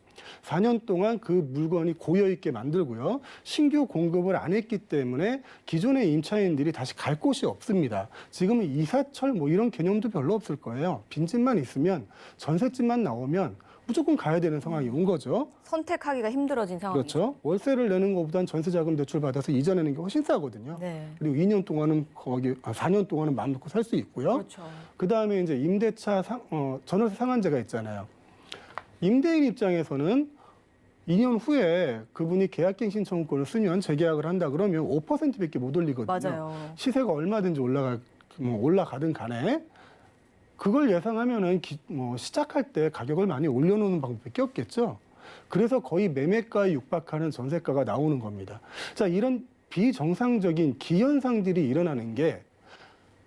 4년 동안 그 물건이 고여있게 만들고요. 신규 공급을 안 했기 때문에 기존의 임차인들이 다시 갈 곳이 없습니다. 지금은 이사철 뭐 이런 개념도 별로 없을 거예요. 빈집만 있으면 전셋집만 나오면 무조건 가야 되는 상황이 온 거죠. 선택하기가 힘들어진 상황이죠. 그렇죠. 월세를 내는 것보단 전세자금 대출 받아서 이자 내는 게 훨씬 싸거든요. 네. 그리고 2년 동안은 4년 동안은 마음 놓고 살 수 있고요. 그렇죠. 그다음에 이제 임대차 전월세 상한제가 있잖아요. 임대인 입장에서는 2년 후에 그분이 계약갱신 청구권을 쓰면 재계약을 한다 그러면 5%밖에 못 올리거든요. 맞아요. 시세가 얼마든지 올라가든 간에 그걸 예상하면은 시작할 때 가격을 많이 올려놓는 방법밖에 없겠죠. 그래서 거의 매매가에 육박하는 전세가가 나오는 겁니다. 자, 이런 비정상적인 기현상들이 일어나는 게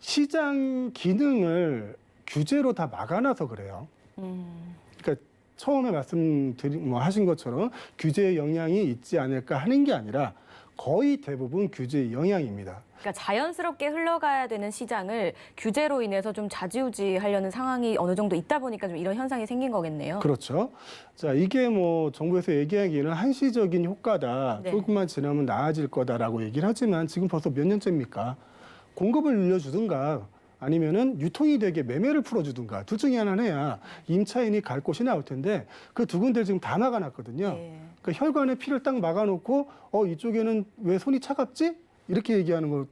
시장 기능을 규제로 다 막아놔서 그래요. 그러니까 처음에 하신 것처럼 규제의 영향이 있지 않을까 하는 게 아니라 거의 대부분 규제의 영향입니다. 그러니까 자연스럽게 흘러가야 되는 시장을 규제로 인해서 좀 좌지우지하려는 상황이 어느 정도 있다 보니까 좀 이런 현상이 생긴 거겠네요. 그렇죠. 자, 이게 뭐 정부에서 얘기하기에는 한시적인 효과다. 네. 조금만 지나면 나아질 거다라고 얘기를 하지만 지금 벌써 몇 년째입니까? 공급을 늘려주든가 아니면은 유통이 되게 매매를 풀어주든가 둘 중에 하나는 해야 임차인이 갈 곳이 나올 텐데 그 두 군데를 지금 다 막아놨거든요. 네. 그 혈관에 피를 딱 막아놓고 이쪽에는 왜 손이 차갑지? 이렇게 얘기하는 거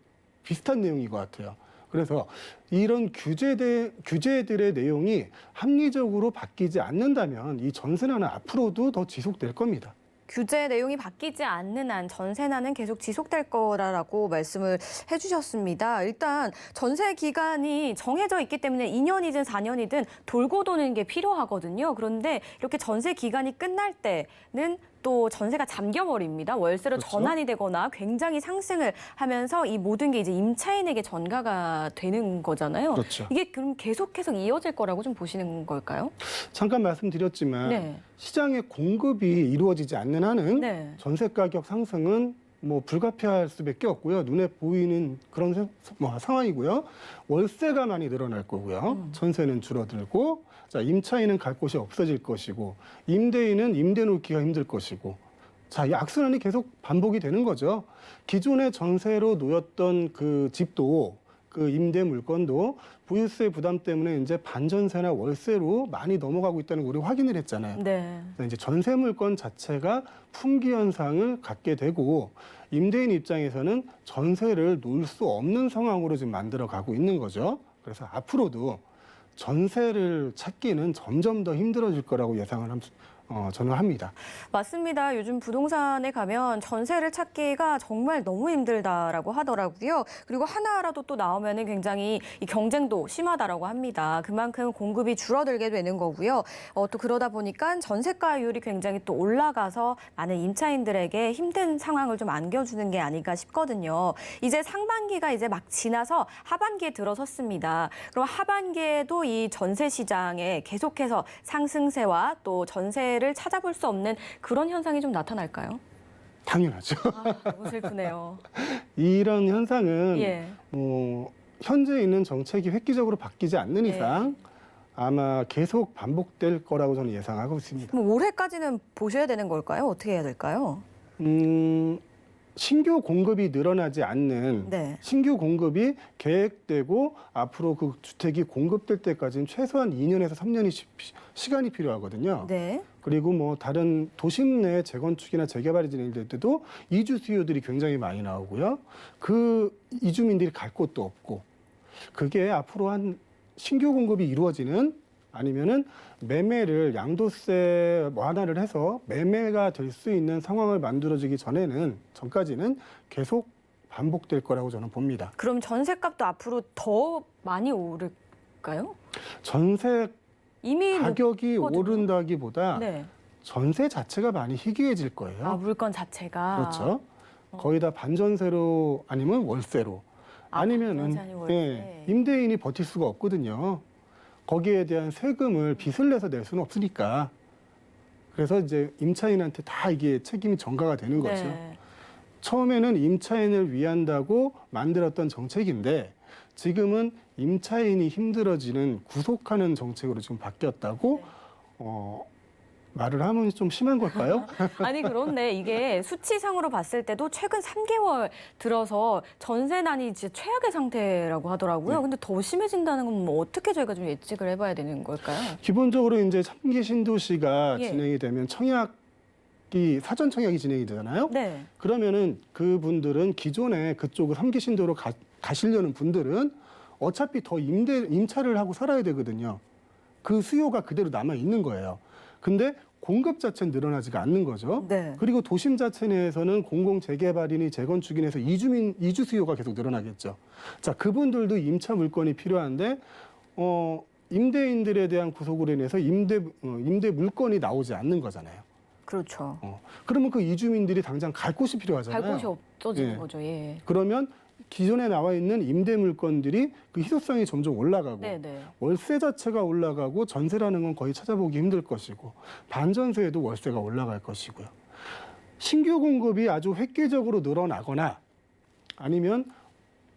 비슷한 내용인 것 같아요. 그래서 이런 규제들의 내용이 합리적으로 바뀌지 않는다면 이 전세난은 앞으로도 더 지속될 겁니다. 규제 내용이 바뀌지 않는 한 전세난은 계속 지속될 거라고 말씀을 해주셨습니다. 일단 전세 기간이 정해져 있기 때문에 2년이든 4년이든 돌고 도는 게 필요하거든요. 그런데 이렇게 전세 기간이 끝날 때는 또 전세가 잠겨버립니다. 월세로 그렇죠. 전환이 되거나 굉장히 상승을 하면서 이 모든 게 이제 임차인에게 전가가 되는 거잖아요. 그렇죠. 이게 그럼 계속해서 이어질 거라고 좀 보시는 걸까요? 잠깐 말씀드렸지만 네. 시장의 공급이 이루어지지 않는 한은 네. 전세 가격 상승은 뭐 불가피할 수밖에 없고요. 눈에 보이는 그런 상황이고요. 월세가 많이 늘어날 거고요. 전세는 줄어들고, 자, 임차인은 갈 곳이 없어질 것이고, 임대인은 임대 놓기가 힘들 것이고, 자, 이 악순환이 계속 반복이 되는 거죠. 기존에 전세로 놓였던 그 집도, 그 임대 물건도 부유세 부담 때문에 이제 반전세나 월세로 많이 넘어가고 있다는 걸 우리 확인을 했잖아요. 네. 그래서 이제 전세 물건 자체가 품귀 현상을 갖게 되고, 임대인 입장에서는 전세를 놓을 수 없는 상황으로 지금 만들어 가고 있는 거죠. 그래서 앞으로도 전세를 찾기는 점점 더 힘들어질 거라고 예상을 저는 합니다. 맞습니다. 요즘 부동산에 가면 전세를 찾기가 정말 너무 힘들다라고 하더라고요. 그리고 하나라도 또 나오면은 굉장히 이 경쟁도 심하다라고 합니다. 그만큼 공급이 줄어들게 되는 거고요. 또 그러다 보니까 전세가율이 굉장히 또 올라가서 많은 임차인들에게 힘든 상황을 좀 안겨주는 게 아닐까 싶거든요. 이제 상반기가 이제 막 지나서 하반기에 들어섰습니다. 그럼 하반기에도 이 전세 시장에 계속해서 상승세와 또 전세 를 찾아볼 수 없는 그런 현상이 좀 나타날까요? 당연하죠. 너무 슬프네요. 이런 현상은 예. 현재 있는 정책이 획기적으로 바뀌지 않는 이상 아마 계속 반복될 거라고 저는 예상하고 있습니다. 그럼 올해까지는 보셔야 되는 걸까요? 어떻게 해야 될까요? 신규 공급이 늘어나지 않는 네. 신규 공급이 계획되고 앞으로 그 주택이 공급될 때까지는 최소한 2년에서 3년이 시간이 필요하거든요. 네. 그리고 뭐 다른 도심 내 재건축이나 재개발이 진행될 때도 이주 수요들이 굉장히 많이 나오고요. 그 이주민들이 갈 곳도 없고, 그게 앞으로 한 신규 공급이 이루어지는, 아니면은 매매를 양도세 완화를 해서 매매가 될 수 있는 상황을 만들어지기 전까지는 계속 반복될 거라고 저는 봅니다. 그럼 전세값도 앞으로 더 많이 오를까요? 전세 이미 가격이 높거든요. 오른다기보다 네. 전세 자체가 많이 희귀해질 거예요. 아, 물건 자체가. 그렇죠. 거의 다 반전세로 아니면 월세로, 아니면은 반전세 아니면 월세. 임대인이 버틸 수가 없거든요. 거기에 대한 세금을 빚을 내서 낼 수는 없으니까. 그래서 이제 임차인한테 다 이게 책임이 전가가 되는 거죠. 네. 처음에는 임차인을 위한다고 만들었던 정책인데 지금은 임차인이 힘들어지는 구속하는 정책으로 지금 바뀌었다고 말을 하면 좀 심한 걸까요? 아니 그런데 이게 수치상으로 봤을 때도 최근 3개월 들어서 전세난이 진짜 최악의 상태라고 하더라고요. 네. 근데 더 심해진다는 건 뭐 어떻게 저희가 좀 예측을 해봐야 되는 걸까요? 기본적으로 이제 3기 신도시가 예. 진행이 되면 사전 청약이 진행이 되잖아요. 네. 그러면은 그분들은 기존에 그쪽을 3기 신도로 가시려는 분들은 어차피 더 임차를 하고 살아야 되거든요. 그 수요가 그대로 남아 있는 거예요. 근데 공급 자체는 늘어나지가 않는 거죠. 네. 그리고 도심 자체 내에서는 공공 재개발이니 재건축이니 해서 이주 수요가 계속 늘어나겠죠. 자, 그분들도 임차 물건이 필요한데 임대인들에 대한 구속으로 인해서 임대 물건이 나오지 않는 거잖아요. 그렇죠. 그러면 그 이주민들이 당장 갈 곳이 필요하잖아요. 갈 곳이 없어지는 예. 거죠. 예. 그러면 기존에 나와 있는 임대 물건들이 그 희소성이 점점 올라가고 네네. 월세 자체가 올라가고 전세라는 건 거의 찾아보기 힘들 것이고 반전세에도 월세가 올라갈 것이고요. 신규 공급이 아주 획기적으로 늘어나거나 아니면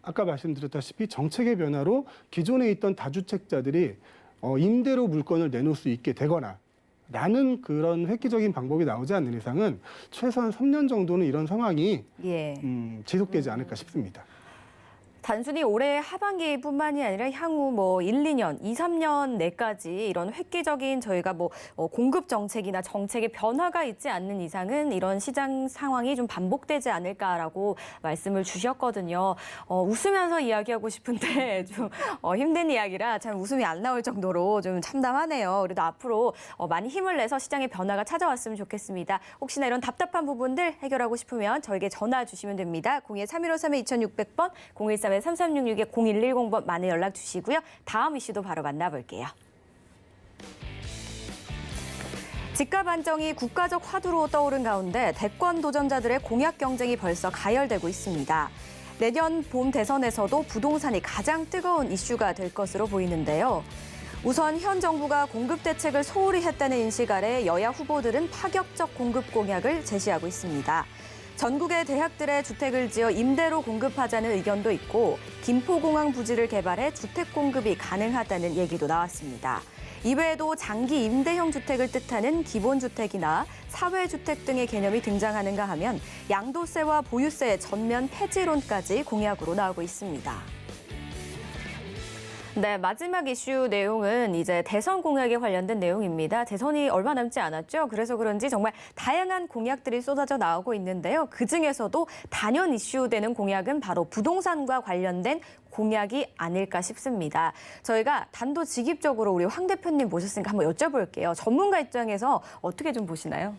아까 말씀드렸다시피 정책의 변화로 기존에 있던 다주택자들이 임대로 물건을 내놓을 수 있게 되거나 라는 그런 획기적인 방법이 나오지 않는 이상은 최소한 3년 정도는 이런 상황이 예. 지속되지 않을까 싶습니다. 단순히 올해 하반기뿐만이 아니라 향후 뭐 1, 2년, 2, 3년 내까지 이런 획기적인 저희가 공급 정책이나 정책의 변화가 있지 않는 이상은 이런 시장 상황이 좀 반복되지 않을까라고 말씀을 주셨거든요. 웃으면서 이야기하고 싶은데 좀 힘든 이야기라 참 웃음이 안 나올 정도로 좀 참담하네요. 그래도 앞으로 많이 힘을 내서 시장의 변화가 찾아왔으면 좋겠습니다. 혹시나 이런 답답한 부분들 해결하고 싶으면 저에게 전화 주시면 됩니다. 02-3153-2600번, 013-3366-0110번 많은 연락 주시고요. 다음 이슈도 바로 만나볼게요. 집값 안정이 국가적 화두로 떠오른 가운데 대권 도전자들의 공약 경쟁이 벌써 가열되고 있습니다. 내년 봄 대선에서도 부동산이 가장 뜨거운 이슈가 될 것으로 보이는데요. 우선 현 정부가 공급 대책을 소홀히 했다는 인식 아래 여야 후보들은 파격적 공급 공약을 제시하고 있습니다. 전국의 대학들의 주택을 지어 임대로 공급하자는 의견도 있고 김포공항 부지를 개발해 주택 공급이 가능하다는 얘기도 나왔습니다. 이외에도 장기 임대형 주택을 뜻하는 기본주택이나 사회주택 등의 개념이 등장하는가 하면 양도세와 보유세의 전면 폐지론까지 공약으로 나오고 있습니다. 네, 마지막 이슈 내용은 이제 대선 공약에 관련된 내용입니다. 대선이 얼마 남지 않았죠. 그래서 그런지 정말 다양한 공약들이 쏟아져 나오고 있는데요. 그중에서도 단연 이슈되는 공약은 바로 부동산과 관련된 공약이 아닐까 싶습니다. 저희가 단도직입적으로 우리 황 대표님 모셨으니까 한번 여쭤볼게요. 전문가 입장에서 어떻게 좀 보시나요?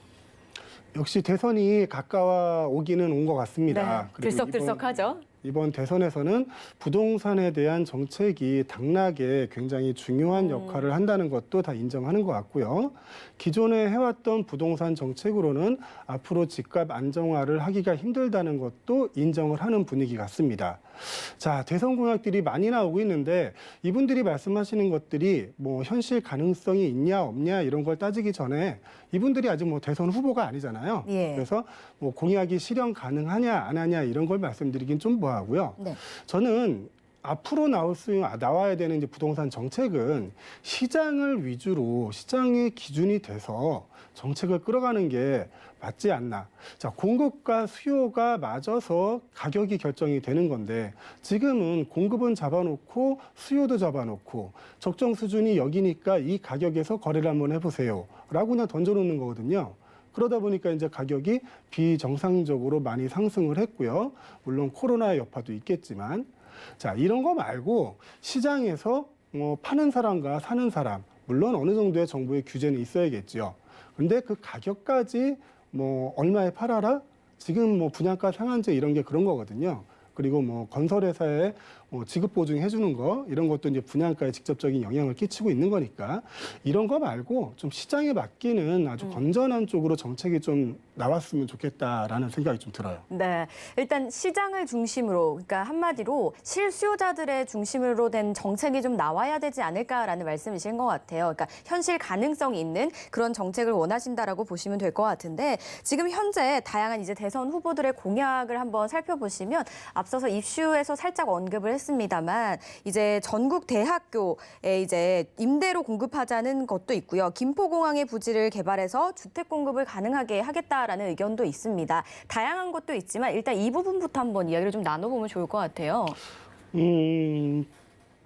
역시 대선이 가까워 오기는 온 것 같습니다. 네, 그리고 들썩들썩하죠. 이번 대선에서는 부동산에 대한 정책이 당락에 굉장히 중요한 역할을 한다는 것도 다 인정하는 것 같고요. 기존에 해왔던 부동산 정책으로는 앞으로 집값 안정화를 하기가 힘들다는 것도 인정을 하는 분위기 같습니다. 자, 대선 공약들이 많이 나오고 있는데 이분들이 말씀하시는 것들이 뭐 현실 가능성이 있냐 없냐 이런 걸 따지기 전에 이분들이 아직 뭐 대선 후보가 아니잖아요. 예. 그래서 뭐 공약이 실현 가능하냐 안 하냐 이런 걸 말씀드리긴 좀 뭐하고요. 네. 저는 앞으로 나와야 되는 이제 부동산 정책은 시장을 위주로 시장의 기준이 돼서 정책을 끌어가는 게 맞지 않나. 자, 공급과 수요가 맞아서 가격이 결정이 되는 건데 지금은 공급은 잡아놓고 수요도 잡아놓고 적정 수준이 여기니까 이 가격에서 거래를 한번 해보세요. 라고 그냥 던져놓는 거거든요. 그러다 보니까 이제 가격이 비정상적으로 많이 상승을 했고요. 물론 코로나의 여파도 있겠지만 자, 이런 거 말고 시장에서 파는 사람과 사는 사람, 물론 어느 정도의 정부의 규제는 있어야겠죠. 근데 그 가격까지 뭐 얼마에 팔아라? 지금 뭐 분양가 상한제 이런 게 그런 거거든요. 그리고 뭐 건설회사에 지급 보증해 주는 거 이런 것도 이제 분양가에 직접적인 영향을 끼치고 있는 거니까 이런 거 말고 좀 시장에 맡기는 아주 건전한 쪽으로 정책이 좀 나왔으면 좋겠다라는 생각이 좀 들어요. 네, 일단 시장을 중심으로, 그러니까 한마디로 실수요자들의 중심으로 된 정책이 좀 나와야 되지 않을까라는 말씀이신 것 같아요. 그러니까 현실 가능성이 있는 그런 정책을 원하신다라고 보시면 될 것 같은데 지금 현재 다양한 이제 대선 후보들의 공약을 한번 살펴보시면 앞서서 이슈에서 살짝 언급을 했습니다만 이제 전국 대학교에 이제 임대로 공급하자는 것도 있고요. 김포공항의 부지를 개발해서 주택 공급을 가능하게 하겠다라는 의견도 있습니다. 다양한 것도 있지만 일단 이 부분부터 한번 이야기를 좀 나눠보면 좋을 것 같아요.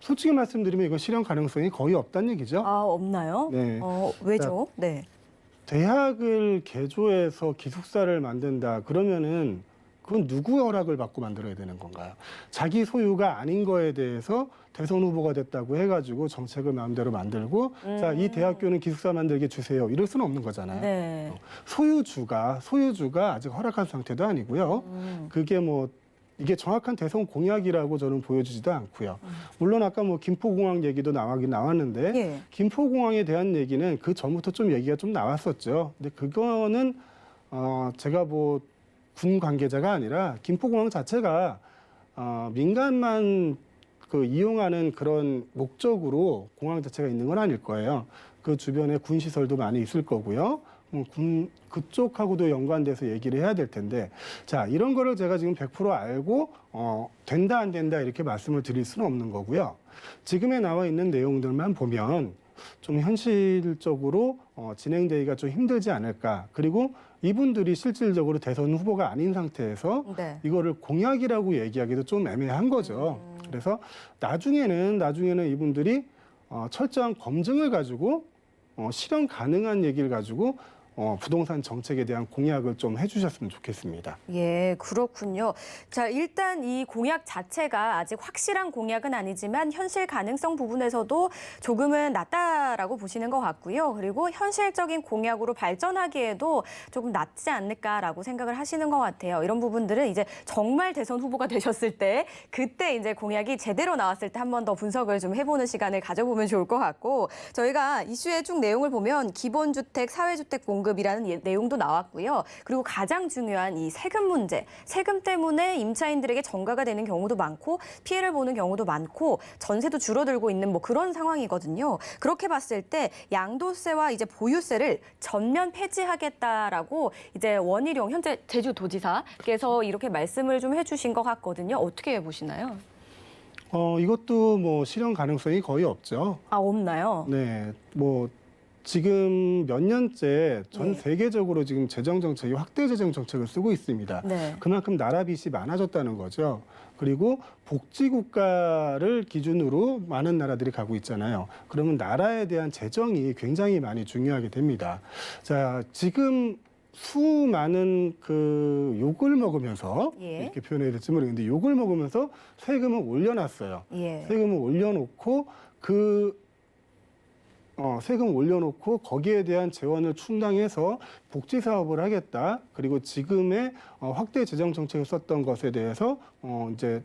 솔직히 말씀드리면 이건 실현 가능성이 거의 없다는 얘기죠. 아, 없나요? 네. 왜죠? 네. 대학을 개조해서 기숙사를 만든다 그러면은 그건 누구 허락을 받고 만들어야 되는 건가요? 자기 소유가 아닌 거에 대해서 대선 후보가 됐다고 해가지고 정책을 마음대로 만들고 자, 이 대학교는 기숙사 만들게 주세요. 이럴 수는 없는 거잖아요. 네. 소유주가 아직 허락한 상태도 아니고요. 그게 뭐 이게 정확한 대선 공약이라고 저는 보여지지도 않고요. 물론 아까 뭐 김포공항 얘기도 나가긴 나왔는데 예. 김포공항에 대한 얘기는 그 전부터 좀 얘기가 좀 나왔었죠. 근데 그거는 제가 뭐 군 관계자가 아니라 김포공항 자체가 민간만 그 이용하는 그런 목적으로 공항 자체가 있는 건 아닐 거예요. 그 주변에 군 시설도 많이 있을 거고요. 그쪽하고도 연관돼서 얘기를 해야 될 텐데, 자, 이런 거를 제가 지금 100% 알고 된다 안 된다 이렇게 말씀을 드릴 수는 없는 거고요. 지금에 나와 있는 내용들만 보면 좀 현실적으로 진행되기가 좀 힘들지 않을까. 그리고 이분들이 실질적으로 대선 후보가 아닌 상태에서 네. 이거를 공약이라고 얘기하기도 좀 애매한 거죠. 그래서 나중에는 이분들이 철저한 검증을 가지고 실현 가능한 얘기를 가지고 부동산 정책에 대한 공약을 좀 해주셨으면 좋겠습니다. 예, 그렇군요. 자, 일단 이 공약 자체가 아직 확실한 공약은 아니지만 현실 가능성 부분에서도 조금은 낮다라고 보시는 것 같고요. 그리고 현실적인 공약으로 발전하기에도 조금 낮지 않을까라고 생각을 하시는 것 같아요. 이런 부분들은 이제 정말 대선 후보가 되셨을 때 그때 이제 공약이 제대로 나왔을 때 한 번 더 분석을 좀 해보는 시간을 가져보면 좋을 것 같고 저희가 이슈의 쭉 내용을 보면 기본주택, 사회주택 공급 이라는 내용도 나왔고요. 그리고 가장 중요한 이 세금 문제, 세금 때문에 임차인들에게 전가가 되는 경우도 많고 피해를 보는 경우도 많고 전세도 줄어들고 있는 뭐 그런 상황이거든요. 그렇게 봤을 때 양도세와 이제 보유세를 전면 폐지하겠다라고 이제 원희룡 현재 제주도지사께서 이렇게 말씀을 좀 해주신 것 같거든요. 어떻게 보시나요? 이것도 뭐 실현 가능성이 거의 없죠. 아, 없나요? 네, 뭐 지금 몇 년째 전 네. 세계적으로 지금 재정 정책이 확대 재정 정책을 쓰고 있습니다. 네. 그만큼 나라 빚이 많아졌다는 거죠. 그리고 복지 국가를 기준으로 많은 나라들이 가고 있잖아요. 그러면 나라에 대한 재정이 굉장히 많이 중요하게 됩니다. 자, 지금 수많은 그 욕을 먹으면서 예. 이렇게 표현해야 될지 모르겠는데 욕을 먹으면서 세금을 올려놨어요. 예. 세금을 올려놓고 세금 올려놓고 거기에 대한 재원을 충당해서 복지 사업을 하겠다. 그리고 지금의 확대 재정 정책을 썼던 것에 대해서 이제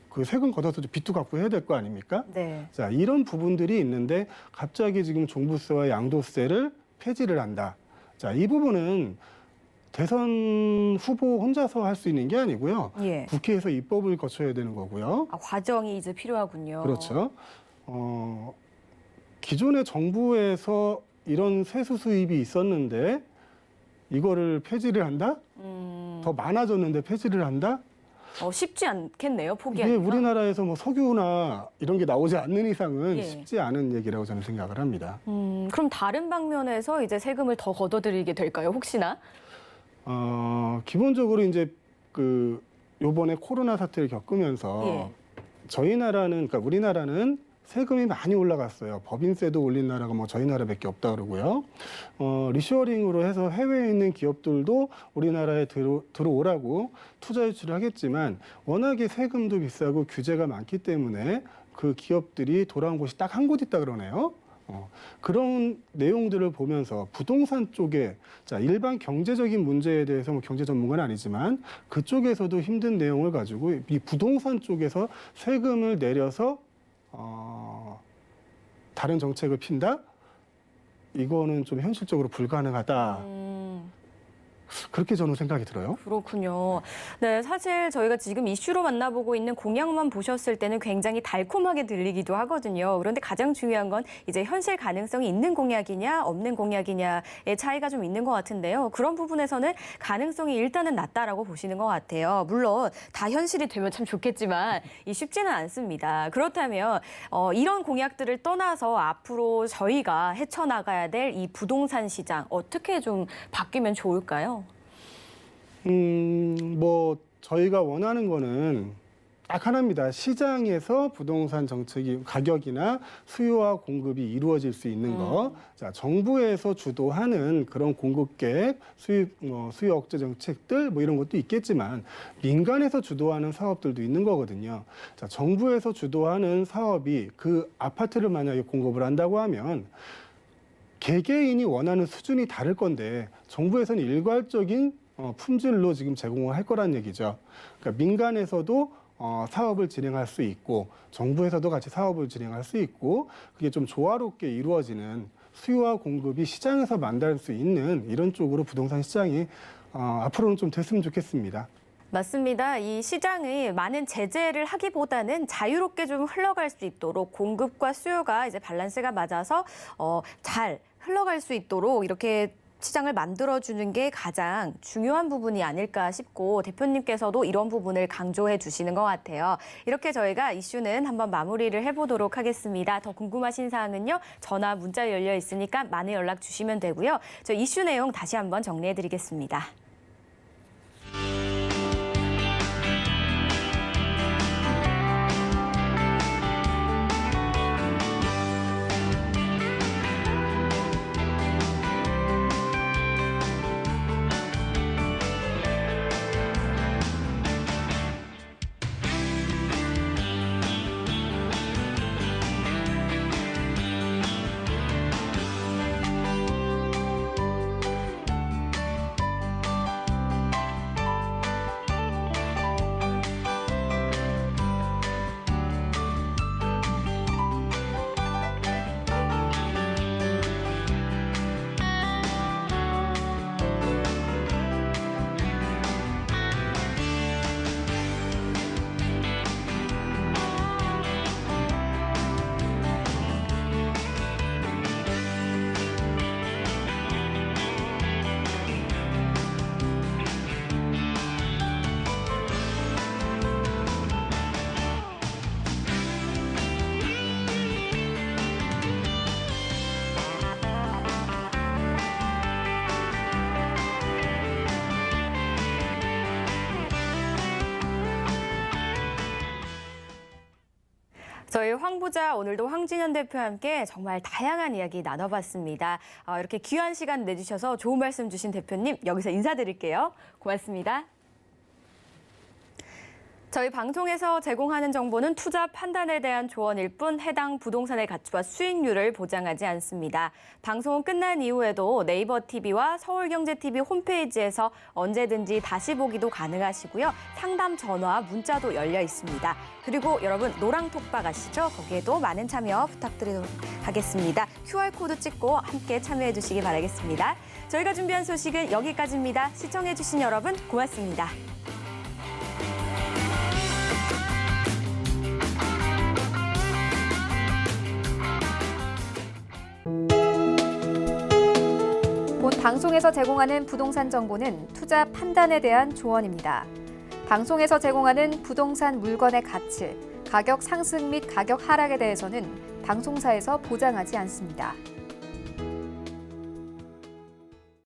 그 세금 걷어서 빚도 갚고 해야 될 거 아닙니까? 네. 자, 이런 부분들이 있는데 갑자기 지금 종부세와 양도세를 폐지를 한다. 자, 이 부분은 대선 후보 혼자서 할 수 있는 게 아니고요. 예. 국회에서 입법을 거쳐야 되는 거고요. 아, 과정이 이제 필요하군요. 그렇죠. 기존의 정부에서 이런 세수 수입이 있었는데 이거를 폐지를 한다? 더 많아졌는데 폐지를 한다? 쉽지 않겠네요, 이게 포기하기가. 우리나라에서 뭐 석유나 이런 게 나오지 않는 이상은 예. 쉽지 않은 얘기라고 저는 생각을 합니다. 그럼 다른 방면에서 이제 세금을 더 걷어들이게 될까요, 혹시나? 기본적으로 이제 요번에 코로나 사태를 겪으면서 예. 그러니까 우리나라는 세금이 많이 올라갔어요. 법인세도 올린 나라가 뭐 저희 나라밖에 없다 그러고요. 리쇼어링으로 해서 해외에 있는 기업들도 우리나라에 들어오라고 투자 유치를 하겠지만 워낙에 세금도 비싸고 규제가 많기 때문에 그 기업들이 돌아온 곳이 딱 한 곳 있다 그러네요. 그런 내용들을 보면서 부동산 쪽에 일반 경제적인 문제에 대해서 뭐 경제 전문가는 아니지만 그쪽에서도 힘든 내용을 가지고 이 부동산 쪽에서 세금을 내려서 다른 정책을 핀다? 이거는 좀 현실적으로 불가능하다. 그렇게 저는 생각이 들어요. 그렇군요. 네, 사실 저희가 지금 이슈로 만나보고 있는 공약만 보셨을 때는 굉장히 달콤하게 들리기도 하거든요. 그런데 가장 중요한 건 이제 현실 가능성이 있는 공약이냐 없는 공약이냐의 차이가 좀 있는 것 같은데요. 그런 부분에서는 가능성이 일단은 낮다라고 보시는 것 같아요. 물론 다 현실이 되면 참 좋겠지만 쉽지는 않습니다. 그렇다면 이런 공약들을 떠나서 앞으로 저희가 헤쳐나가야 될 이 부동산 시장 어떻게 좀 바뀌면 좋을까요? 뭐 저희가 원하는 거는 딱 하나입니다. 시장에서 부동산 정책이 가격이나 수요와 공급이 이루어질 수 있는 거. 자, 정부에서 주도하는 그런 공급 계획, 수요 억제 정책들 뭐 이런 것도 있겠지만 민간에서 주도하는 사업들도 있는 거거든요. 자, 정부에서 주도하는 사업이 그 아파트를 만약에 공급을 한다고 하면 개개인이 원하는 수준이 다를 건데 정부에서는 일괄적인 품질로 지금 제공을 할 거란 얘기죠. 그러니까 민간에서도 사업을 진행할 수 있고 정부에서도 같이 사업을 진행할 수 있고 그게 좀 조화롭게 이루어지는 수요와 공급이 시장에서 만날 수 있는 이런 쪽으로 부동산 시장이 앞으로는 좀 됐으면 좋겠습니다. 맞습니다. 이 시장이 많은 제재를 하기보다는 자유롭게 좀 흘러갈 수 있도록 공급과 수요가 이제 밸런스가 맞아서 잘 흘러갈 수 있도록 이렇게 시장을 만들어주는 게 가장 중요한 부분이 아닐까 싶고 대표님께서도 이런 부분을 강조해 주시는 것 같아요. 이렇게 저희가 이슈는 한번 마무리를 해보도록 하겠습니다. 더 궁금하신 사항은요. 전화, 문자 열려 있으니까 많은 연락 주시면 되고요. 저 이슈 내용 다시 한번 정리해 드리겠습니다. 저희 황부자 오늘도 황진현 대표와 함께 정말 다양한 이야기 나눠봤습니다. 이렇게 귀한 시간 내주셔서 좋은 말씀 주신 대표님 여기서 인사드릴게요. 고맙습니다. 저희 방송에서 제공하는 정보는 투자 판단에 대한 조언일 뿐 해당 부동산의 가치와 수익률을 보장하지 않습니다. 방송은 끝난 이후에도 네이버 TV와 서울경제TV 홈페이지에서 언제든지 다시 보기도 가능하시고요. 상담 전화, 문자도 열려 있습니다. 그리고 여러분 노랑톡박 아시죠? 거기에도 많은 참여 부탁드리도록 하겠습니다. QR코드 찍고 함께 참여해 주시기 바라겠습니다. 저희가 준비한 소식은 여기까지입니다. 시청해 주신 여러분 고맙습니다. 본 방송에서 제공하는 부동산 정보는 투자 판단에 대한 조언입니다. 방송에서 제공하는 부동산 물건의 가치, 가격 상승 및 가격 하락에 대해서는 방송사에서 보장하지 않습니다.